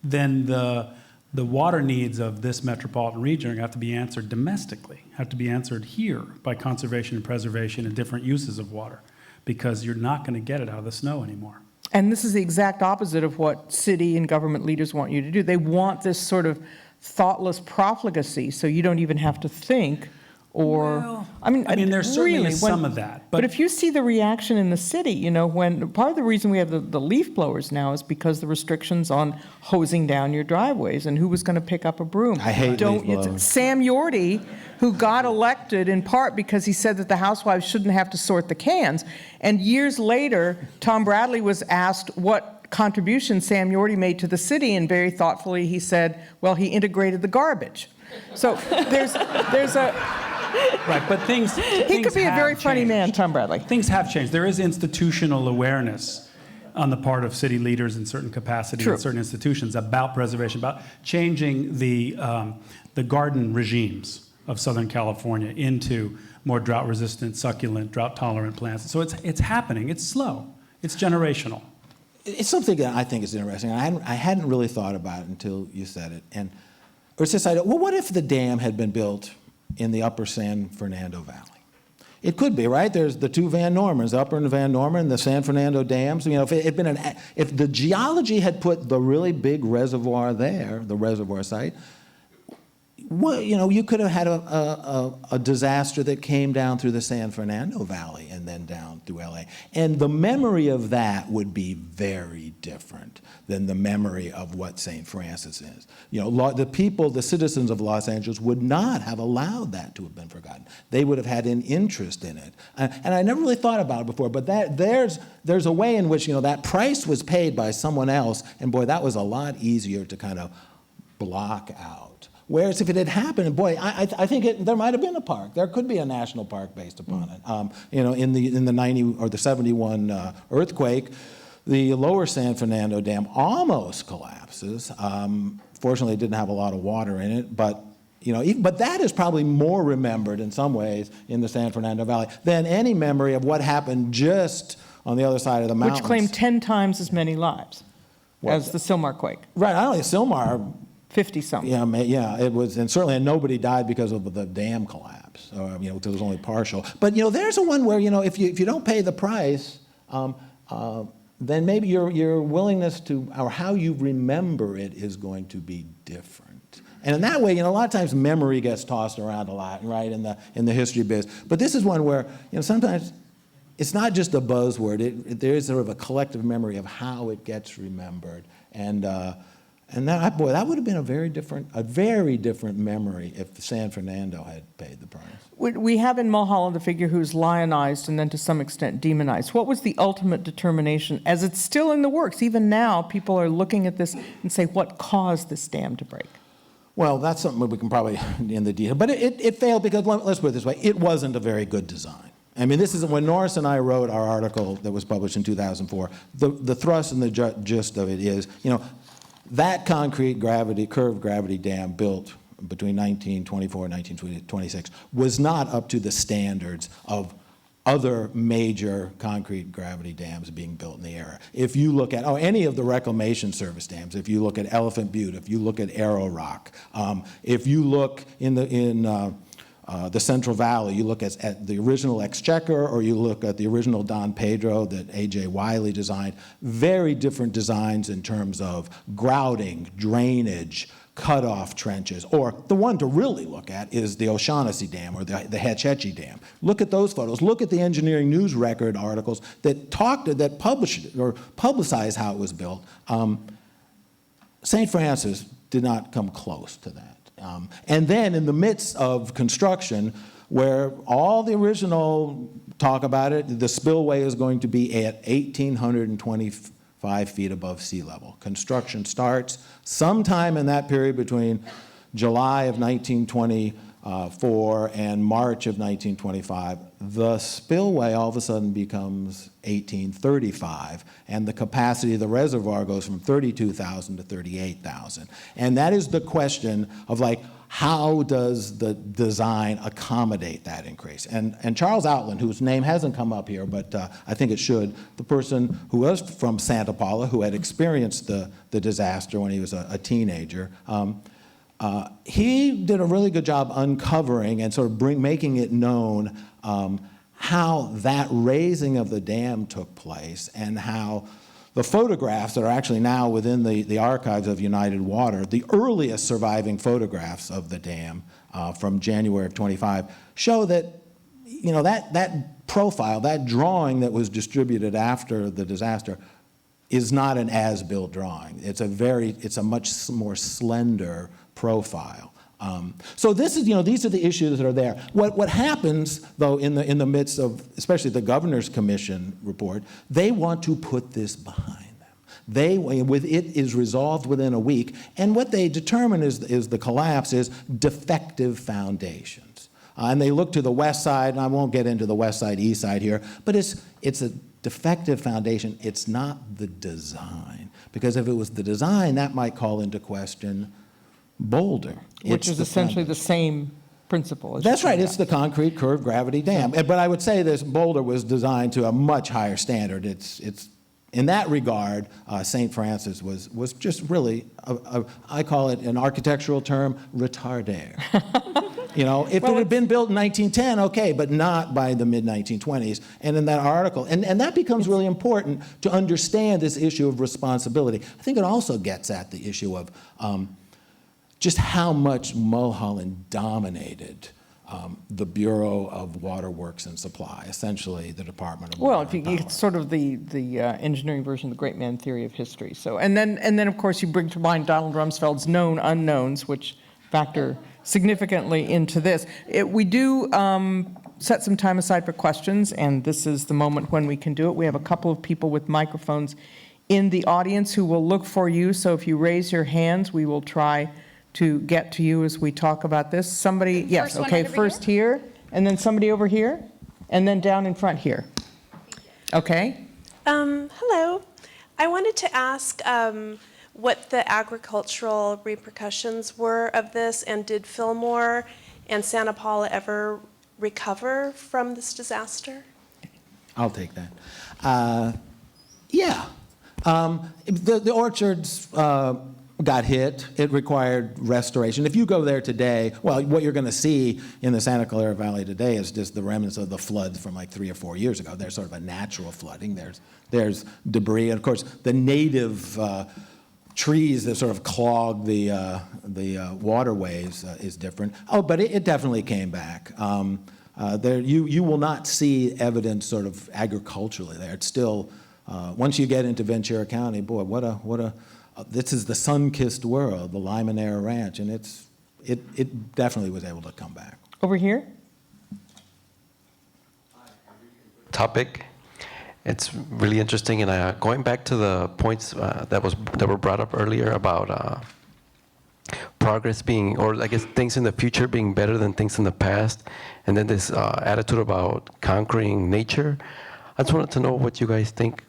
Speaker 3: then the water needs of this metropolitan region are going to have to be answered domestically, have to be answered here by conservation and preservation and different uses of water, because you're not going to get it out of the snow anymore.
Speaker 2: And this is the exact opposite of what city and government leaders want you to do. They want this sort of thoughtless profligacy, so you don't even have to think. Or,
Speaker 3: Well, I mean, there certainly
Speaker 2: really,
Speaker 3: is some of that.
Speaker 2: But if you see the reaction in the city, when part of the reason we have the leaf blowers now is because the restrictions on hosing down your driveways, and who was going to pick up a broom?
Speaker 4: I hate leaf blowers.
Speaker 2: Sam Yorty, who got elected in part because he said that the housewives shouldn't have to sort the cans, and years later, Tom Bradley was asked what contribution Sam Yorty made to the city, and very thoughtfully he said, well, he integrated the garbage. So there's a...
Speaker 3: Right, but things
Speaker 2: He could be a very funny man, Tom Bradley.
Speaker 3: Things have changed. There is institutional awareness on the part of city leaders in certain capacity
Speaker 2: True.
Speaker 3: in certain institutions about preservation, about changing the garden regimes of Southern California into more drought-resistant, succulent, drought-tolerant plants. So it's happening. It's slow. It's generational.
Speaker 4: It's something that I think is interesting. I hadn't really thought about it until you said it. And it was this idea, well, what if the dam had been built in the upper San Fernando Valley? It could be, right? There's the two Van Normans, the upper and Van Norman, the San Fernando dams. If the geology had put the really big reservoir there, the reservoir site, you could have had a disaster that came down through the San Fernando Valley and then down through LA. And the memory of that would be very different than the memory of what St. Francis is. The citizens of Los Angeles would not have allowed that to have been forgotten. They would have had an interest in it. And I never really thought about it before, but there's a way in which, that price was paid by someone else, and boy, that was a lot easier to kind of block out. Whereas if it had happened, boy, I think there might have been a park. There could be a national park based upon it. In the 90 or the 71 earthquake, the lower San Fernando Dam almost collapses. Fortunately, it didn't have a lot of water in it, but that is probably more remembered in some ways in the San Fernando Valley than any memory of what happened just on the other side of the mountains.
Speaker 2: Which claimed 10 times as many lives as the Sylmar quake.
Speaker 4: Right, not only Sylmar.
Speaker 2: 50-something.
Speaker 4: Yeah, it was, and certainly nobody died because of the dam collapse. It was only partial. But there's a one where if you don't pay the price, then maybe your willingness to, or how you remember it, is going to be different. And in that way, a lot of times memory gets tossed around a lot, right, in the history biz. But this is one where sometimes it's not just a buzzword. There is sort of a collective memory of how it gets remembered, and that would have been a very different memory if San Fernando had paid the price.
Speaker 2: We have in Mulholland a figure who's lionized and then to some extent demonized. What was the ultimate determination, as it's still in the works? Even now, people are looking at this and say, what caused this dam to break?
Speaker 4: Well, that's something we can probably in the detail. But it failed because, let's put it this way, it wasn't a very good design. I mean, this is when Norris and I wrote our article that was published in 2004. The thrust and the gist of it is, that concrete curved gravity dam built between 1924 and 1926 was not up to the standards of other major concrete gravity dams being built in the area. If you look at any of the Reclamation Service dams, if you look at Elephant Butte, if you look at Arrow Rock, if you look in the Central Valley, you look at the original Exchequer, or you look at the original Don Pedro that A.J. Wiley designed, very different designs in terms of grouting, drainage, cutoff trenches, or the one to really look at is the O'Shaughnessy Dam or the Hetch Hetchy Dam. Look at those photos. Look at the Engineering News Record articles that publicized how it was built. St. Francis did not come close to that. And then in the midst of construction, where all the original talk about it, the spillway is going to be at 1,825 feet above sea level. Construction starts sometime in that period between July of 1924 and March of 1925. The spillway all of a sudden becomes 1835, and the capacity of the reservoir goes from 32,000 to 38,000. And that is the question of, like, how does the design accommodate that increase? And Charles Outland, whose name hasn't come up here, but I think it should, the person who was from Santa Paula, who had experienced the disaster when he was a teenager, he did a really good job uncovering and sort of making it known how that raising of the dam took place, and how the photographs that are actually now within the archives of United Water, the earliest surviving photographs of the dam from January of 25, show that, you know, that profile, that drawing that was distributed after the disaster is not an as-built drawing. It's a much more slender profile. So this is, you know, these are the issues that are there. What happens, though, in the midst of, especially the Governor's Commission report, they want to put this behind them. It is resolved within a week, and what they determine is the collapse is defective foundations. And they look to the west side, and I won't get into the west side, east side here, but it's a defective foundation. It's not the design, because if it was the design, that might call into question Boulder.
Speaker 2: Which is essentially the same principle. As
Speaker 4: That's right. It's the concrete curved gravity dam. But I would say this Boulder was designed to a much higher standard. It's in that regard, St. Francis was just really, I call it an architectural term, retardé. You know, if it had been built in 1910, okay, but not by the mid-1920s. And in that article, and that becomes really important to understand this issue of responsibility. I think it also gets at the issue of just how much Mulholland dominated the Bureau of Waterworks and Supply, essentially the Department of Water and Power.
Speaker 2: It's sort of the engineering version of the great man theory of history. So, and then of course you bring to mind Donald Rumsfeld's known unknowns, which factor significantly into this. We do set some time aside for questions, and this is the moment when we can do it. We have a couple of people with microphones in the audience who will look for you. So if you raise your hands, we will try to get to you as we talk about this. Somebody, yes, okay, first here, and then somebody over here, and then down in front here. Okay?
Speaker 6: Hello. I wanted to ask what the agricultural repercussions were of this, and did Fillmore and Santa Paula ever recover from this disaster?
Speaker 4: I'll take that. Yeah. The orchards got hit. It required restoration. If you go there today, well, what you're going to see in the Santa Clara Valley today is just the remnants of the floods from like 3 or 4 years ago. There's sort of a natural flooding. There's debris, and of course the native trees that sort of clog the waterways is different. Oh, but it definitely came back. You will not see evidence sort of agriculturally there. It's still once you get into Ventura County, boy, what a this is the sun-kissed world, the Limonera Ranch, and it definitely was able to come back.
Speaker 2: Over here.
Speaker 7: Topic. It's really interesting, and going back to the points that were brought up earlier about progress being, or I guess things in the future being better than things in the past, and then this attitude about conquering nature. I just wanted to know what you guys think,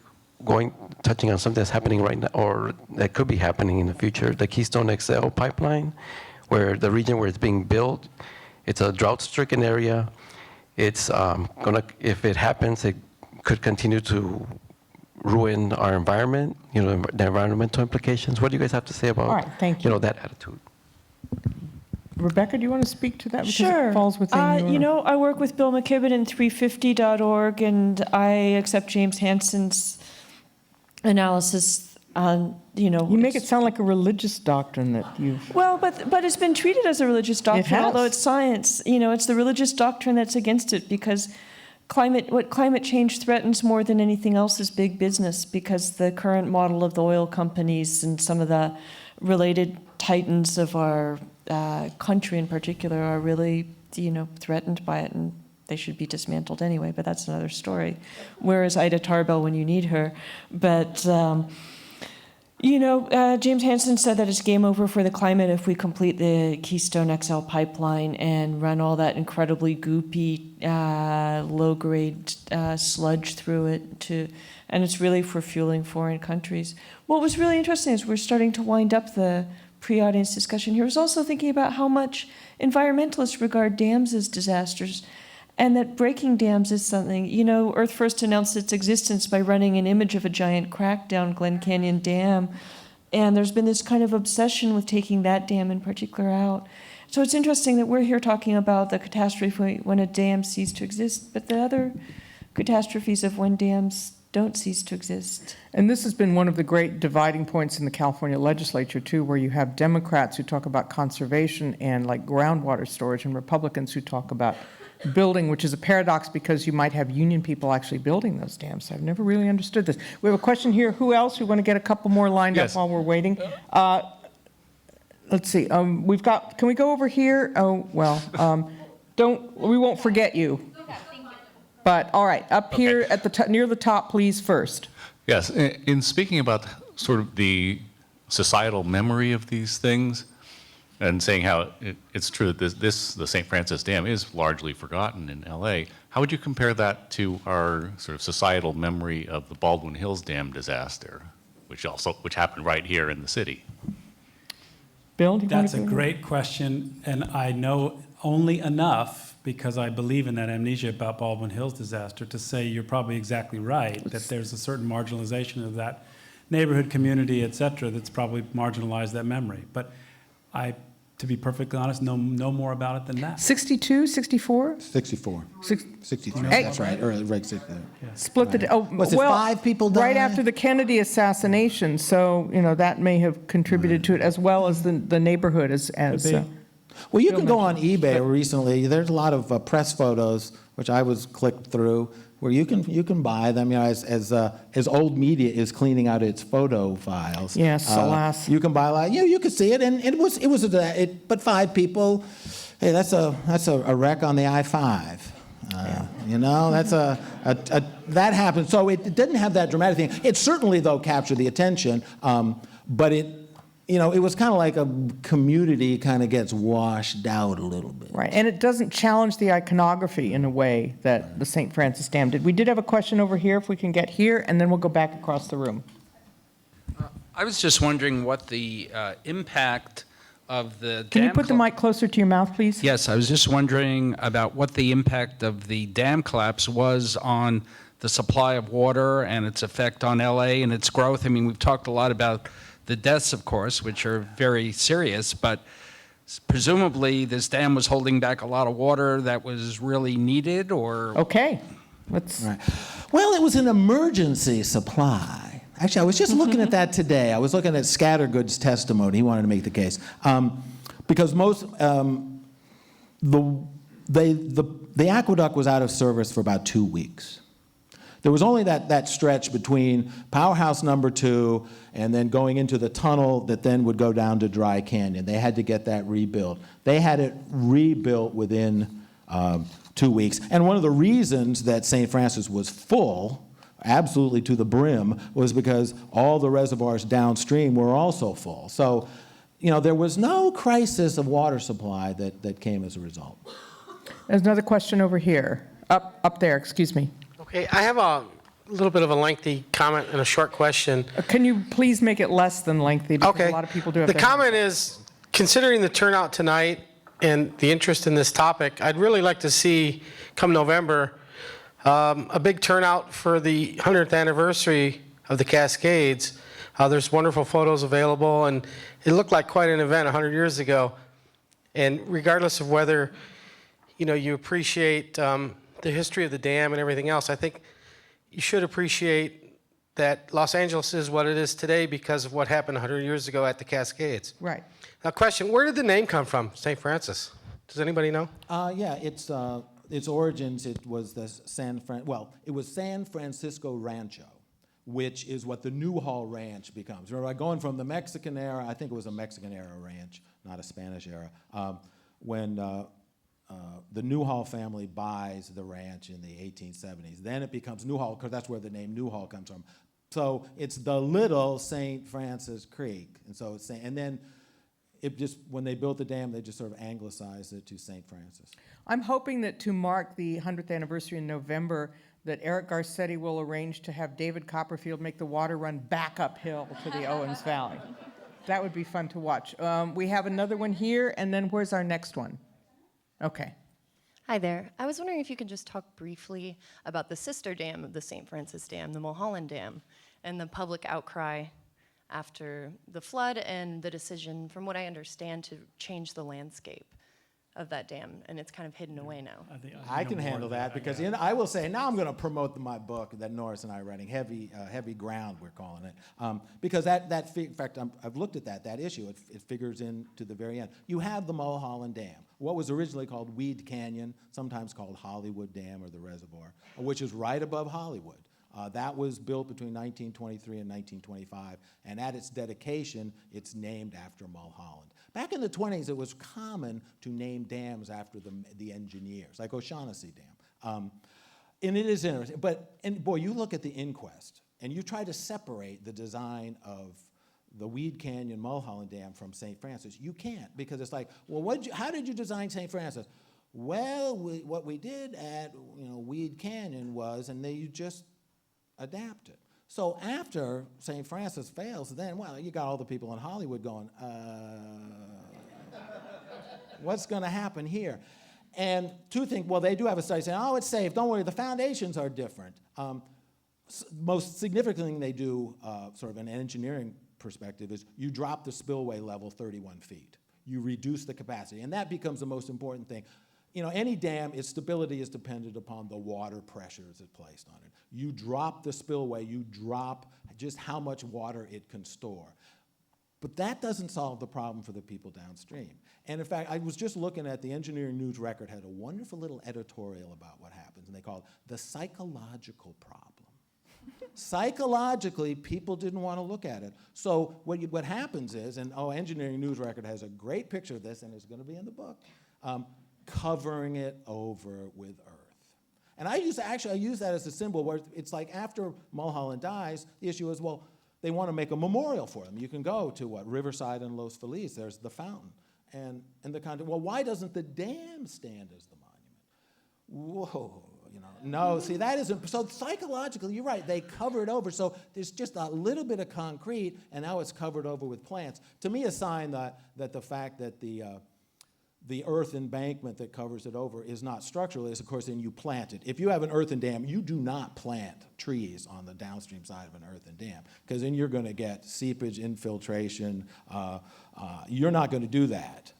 Speaker 7: touching on something that's happening right now, or that could be happening in the future, the Keystone XL pipeline, where the region where it's being built, it's a drought-stricken area. it's if it happens, it could continue to ruin our environment, the environmental implications. What do you guys have to say about,
Speaker 2: All right, thank you.
Speaker 7: That attitude?
Speaker 2: Rebecca, do you want to speak to that? Because
Speaker 5: Sure.
Speaker 2: it falls within your...
Speaker 5: I work with Bill McKibben and 350.org, and I accept James Hansen's analysis on,
Speaker 2: You make it sound like a religious doctrine that you've...
Speaker 5: Well, but it's been treated as a religious doctrine,
Speaker 2: has.
Speaker 5: although it's science. It's the religious doctrine that's against it, because what climate change threatens more than anything else is big business, because the current model of the oil companies and some of the related titans of our country in particular are really, threatened by it, and they should be dismantled anyway, but that's another story. Where is Ida Tarbell when you need her? But, James Hansen said that it's game over for the climate if we complete the Keystone XL pipeline and run all that incredibly goopy, low-grade sludge through it, and it's really for fueling foreign countries. What was really interesting is we're starting to wind up the pre-audience discussion here. I was also thinking about how much environmentalists regard dams as disasters, and that breaking dams is something. Earth First announced its existence by running an image of a giant crack down Glen Canyon Dam, and there's been this kind of obsession with taking that dam in particular out. So it's interesting that we're here talking about the catastrophe when a dam ceased to exist, but the other catastrophes of when dams don't cease to exist.
Speaker 2: And this has been one of the great dividing points in the California legislature, too, where you have Democrats who talk about conservation and like groundwater storage, and Republicans who talk about building, which is a paradox because you might have union people actually building those dams. I've never really understood this. We have a question here. Who else? We want to get a couple more lined up while we're waiting. Let's see. Can we go over here? Oh, well, we won't forget you. But, all right, up here at the near the top, please, first.
Speaker 8: Yes, in speaking about sort of the societal memory of these things, and saying how it's true that the St. Francis Dam is largely forgotten in LA, how would you compare that to our sort of societal memory of the Baldwin Hills Dam disaster, which happened right here in the city?
Speaker 2: Bill, do you want
Speaker 3: That's
Speaker 2: to
Speaker 3: a great question, and I know only enough, because I believe in that amnesia about Baldwin Hills disaster, to say you're probably exactly right, that there's a certain marginalization of that neighborhood community, et cetera, that's probably marginalized that memory. But to be perfectly honest, know more about it than that.
Speaker 2: 62, 64?
Speaker 4: 64. 63,
Speaker 2: Hey.
Speaker 4: that's right. Or right, 63.
Speaker 2: Split the...
Speaker 4: Was it 5 people died?
Speaker 2: Right after the Kennedy assassination, so, that may have contributed to it, as well as the neighborhood as
Speaker 4: Well, you can go on eBay recently. There's a lot of press photos, which I was clicked through, where you can buy them. As old media is cleaning out its photo files.
Speaker 2: Yes, alas.
Speaker 4: You can buy you could see it, and but 5 people. Hey, that's a wreck on the I-5. That happened. So it didn't have that dramatic thing. It certainly, though, captured the attention, but it was kind of like a community kind of gets washed out a little bit.
Speaker 2: Right, and it doesn't challenge the iconography in a way that the St. Francis Dam did. We did have a question over here, if we can get here, and then we'll go back across the room.
Speaker 9: I was just wondering what the impact of the
Speaker 2: Can you put the mic closer to your mouth, please?
Speaker 9: Yes, I was just wondering about what the impact of the dam collapse was on the supply of water and its effect on LA and its growth. I mean, we've talked a lot about the deaths, of course, which are very serious, but presumably this dam was holding back a lot of water that was really needed, or...
Speaker 2: Okay, let's...
Speaker 4: Right. Well, it was an emergency supply. Actually, I was just looking at that today. I was looking at Scattergood's testimony. He wanted to make the case. Because the aqueduct was out of service for about 2 weeks. There was only that stretch between Powerhouse number 2 and then going into the tunnel that then would go down to Dry Canyon. They had to get that rebuilt. They had it rebuilt within 2 weeks. And one of the reasons that St. Francis was full, absolutely to the brim, was because all the reservoirs downstream were also full. So, there was no crisis of water supply that came as a result.
Speaker 2: There's another question over here. Up there, excuse me.
Speaker 10: Okay, I have a little bit of a lengthy comment and a short question.
Speaker 2: Can you please make it less than lengthy? Because
Speaker 10: Okay.
Speaker 2: a lot of people do have
Speaker 10: The
Speaker 2: to...
Speaker 10: comment is, considering the turnout tonight, and the interest in this topic. I'd really like to see, come November, a big turnout for the 100th anniversary of the Cascades. There's wonderful photos available, and it looked like quite an event 100 years ago. And regardless of whether, you appreciate the history of the dam and everything else, I think you should appreciate that Los Angeles is what it is today because of what happened 100 years ago at the Cascades.
Speaker 2: Right.
Speaker 10: Now, question, where did the name come from, St. Francis? Does anybody know?
Speaker 4: Yeah, its origins, it was it was San Francisco Rancho, which is what the Newhall Ranch becomes. Remember, going from the Mexican era, I think it was a Mexican era ranch, not a Spanish era, when the Newhall family buys the ranch in the 1870s. Then it becomes Newhall, because that's where the name Newhall comes from. So it's the little St. Francis Creek. And so it's, and then it just, when they built the dam, they just sort of anglicized it to St. Francis.
Speaker 2: I'm hoping that to mark the 100th anniversary in November, that Eric Garcetti will arrange to have David Copperfield make the water run back uphill to the Owens Valley. That would be fun to watch. We have another one here, and then where's our next one? Okay.
Speaker 11: Hi there. I was wondering if you could just talk briefly about the sister dam of the St. Francis Dam, the Mulholland Dam, and the public outcry after the flood and the decision, from what I understand, to change the landscape of that dam, and it's kind of hidden away now.
Speaker 4: I can handle that because I will say, now I'm going to promote my book that Norris and I are writing, Heavy Ground, we're calling it, because in fact, I've looked at that issue. It figures into the very end. You have the Mulholland Dam, what was originally called Weed Canyon, sometimes called Hollywood Dam or the Reservoir, which is right above Hollywood. That was built between 1923 and 1925, and at its dedication, it's named after Mulholland. Back in the 20s, it was common to name dams after the engineers, like O'Shaughnessy Dam. And it is interesting, and boy, you look at the inquest, and you try to separate the design of the Weed Canyon Mulholland Dam from St. Francis. You can't, because it's like, well, how did you design St. Francis? Well, what we did at Weed Canyon was, and you just adapt it. So after St. Francis fails, then, you got all the people in Hollywood going, what's going to happen here? And two things, they do have a study saying, it's safe, don't worry, the foundations are different. Most significant thing they do, sort of an engineering perspective, is you drop the spillway level 31 feet. You reduce the capacity, and that becomes the most important thing. Any dam, its stability is dependent upon the water pressures it placed on it. You drop the spillway, you drop just how much water it can store. But that doesn't solve the problem for the people downstream. And in fact, I was just looking at the Engineering News Record, had a wonderful little editorial about what happens, and they called it the psychological problem. Psychologically, people didn't want to look at it. So what happens is, and Engineering News Record has a great picture of this, and it's going to be in the book, covering it over with earth. And I use that as a symbol where it's like after Mulholland dies, the issue is, they want to make a memorial for them. You can go to Riverside and Los Feliz, there's the fountain. And the content, why doesn't the dam stand as the monument? Whoa, no, see, that isn't, so psychologically, you're right, they cover it over, so there's just a little bit of concrete, and now it's covered over with plants. To me, a sign that the fact that the earth embankment that covers it over is not structural, is of course then you plant it. If you have an earthen dam, you do not plant trees on the downstream side of an earthen dam, because then you're going to get seepage, infiltration. You're not going to do that.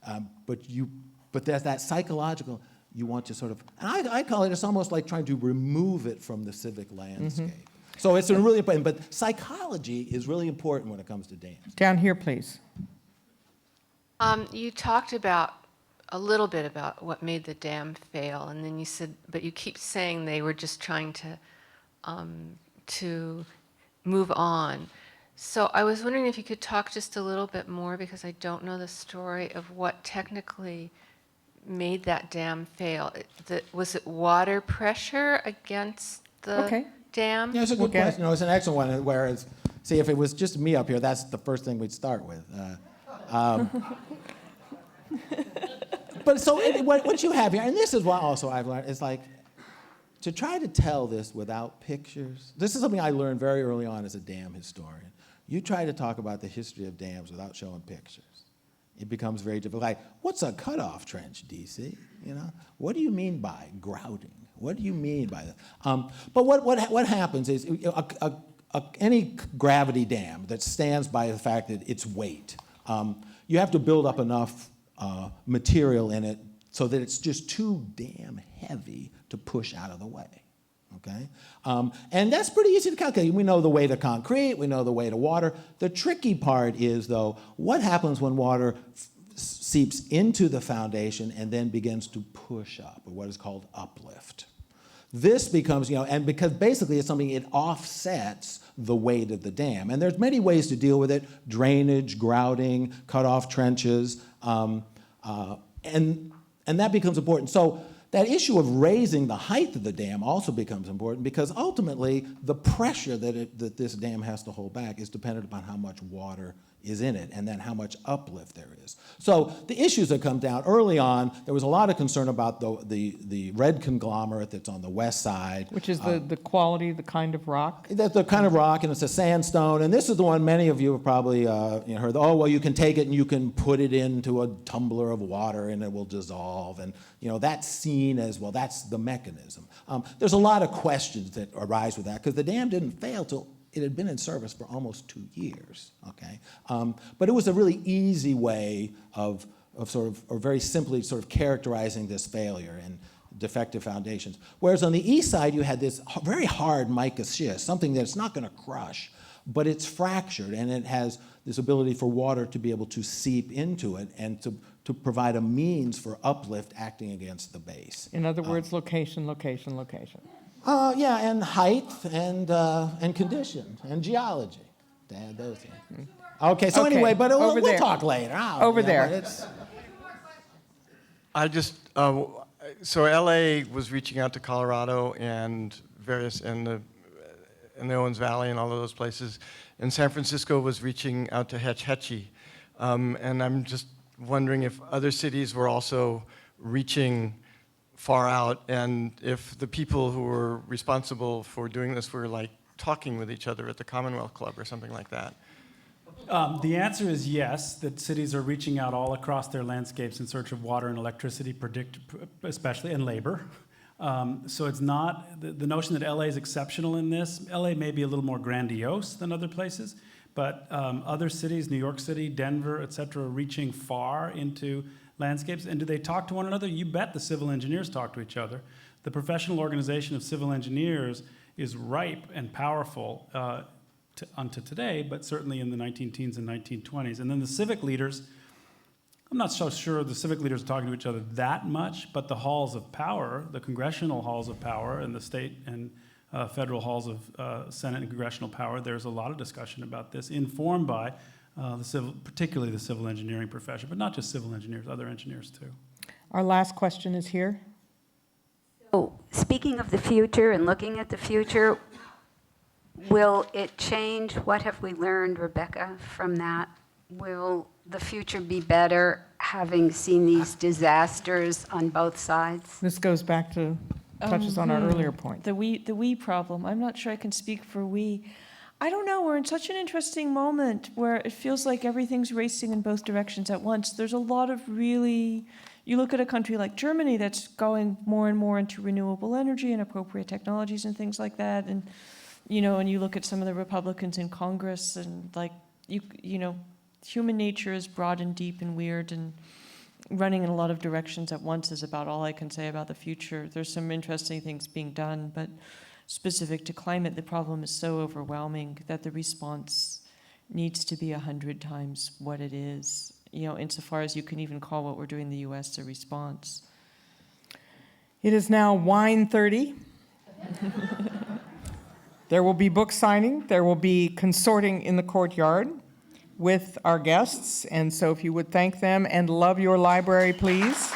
Speaker 4: But there's that psychological, you want to sort of, and I call it's almost like trying to remove it from the civic landscape. Mm-hmm. So it's really important, but psychology is really important when it comes to dams.
Speaker 2: Down here, please.
Speaker 12: You talked about a little bit about what made the dam fail, and then you said, but you keep saying they were just trying to move on. So I was wondering if you could talk just a little bit more, because I don't know the story of what technically made that dam fail. Was it water pressure against the dam?
Speaker 4: Yeah, it's a good question. It's an excellent one. Whereas, see, if it was just me up here, that's the first thing we'd start with. But so what you have here, and this is what also I've learned, is like to try to tell this without pictures. This is something I learned very early on as a dam historian. You try to talk about the history of dams without showing pictures. it becomes very difficult. Like, what's a cutoff trench, DC? You know, what do you mean by grouting? What do you mean by that? But what happens is any gravity dam that stands by the fact that its weight, you have to build up enough material in it so that it's just too damn heavy to push out of the way. Okay? And that's pretty easy to calculate. We know the weight of concrete, we know the weight of water. The tricky part is, though, what happens when water seeps into the foundation and then begins to push up, or what is called uplift. This becomes, and because basically it's something, it offsets the weight of the dam. And there's many ways to deal with it: drainage, grouting, cut-off trenches, and that becomes important. So that issue of raising the height of the dam also becomes important, because ultimately the pressure that this dam has to hold back is dependent upon how much water is in it, and then how much uplift there is. So the issues that come down early on, there was a lot of concern about the red conglomerate that's on the west side.
Speaker 2: Which is the quality, the kind of rock?
Speaker 4: That's the kind of rock, and it's a sandstone. And this is the one many of you have probably heard, oh, well, you can take it and you can put it into a tumbler of water and it will dissolve. And that's seen as, well, that's the mechanism. There's a lot of questions that arise with that, because the dam didn't fail till it had been in service for almost 2 years, okay? But it was a really easy way of very simply sort of characterizing this failure and defective foundations. Whereas on the east side, you had this very hard mica schist, something that's not gonna crush, but it's fractured, and it has this ability for water to be able to seep into it and to provide a means for uplift acting against the base.
Speaker 2: In other words, location, location, location.
Speaker 4: Yeah, and height and condition and geology. To add those things. Okay, so
Speaker 2: Okay,
Speaker 4: anyway, but
Speaker 2: over
Speaker 4: we'll
Speaker 2: there.
Speaker 4: talk later.
Speaker 2: Over there.
Speaker 4: But it's-
Speaker 13: I just, so LA was reaching out to Colorado and in the Owens Valley and all of those places, and San Francisco was reaching out to Hetch Hetchy. And I'm just wondering if other cities were also reaching far out, and if the people who were responsible for doing this were like talking with each other at the Commonwealth Club or something like that.
Speaker 3: The answer is yes, that cities are reaching out all across their landscapes in search of water and electricity, especially, and labor. So it's not, the notion that LA is exceptional in this. LA may be a little more grandiose than other places, but other cities, New York City, Denver, et cetera, are reaching far into landscapes. And do they talk to one another? You bet the civil engineers talk to each other. The professional organization of civil engineers is ripe and powerful unto today, but certainly in the 19-teens and 1920s. And then the civic leaders, I'm not so sure the civic leaders are talking to each other that much, but the halls of power, the congressional halls of power and the state and federal halls of Senate and congressional power, there's a lot of discussion about this, informed by particularly the civil engineering profession, but not just civil engineers, other engineers too.
Speaker 2: Our last question is here.
Speaker 14: So, speaking of the future and looking at the future, will it change? What have we learned, Rebecca, from that? Will the future be better having seen these disasters on both sides?
Speaker 2: This goes back to, touches on our earlier point.
Speaker 5: The we problem. I'm not sure I can speak for we. I don't know, we're in such an interesting moment where it feels like everything's racing in both directions at once. There's a lot of really, you look at a country like Germany that's going more and more into renewable energy and appropriate technologies and things like that, and and you look at some of the Republicans in Congress, and human nature is broad and deep and weird, and running in a lot of directions at once is about all I can say about the future. There's some interesting things being done, but specific to climate, the problem is so overwhelming that the response needs to be 100 times what it is, insofar as you can even call what we're doing in the U.S. a response.
Speaker 2: It is now wine 30. There will be book signing. There will be consorting in the courtyard with our guests. And so if you would thank them and love your library, please.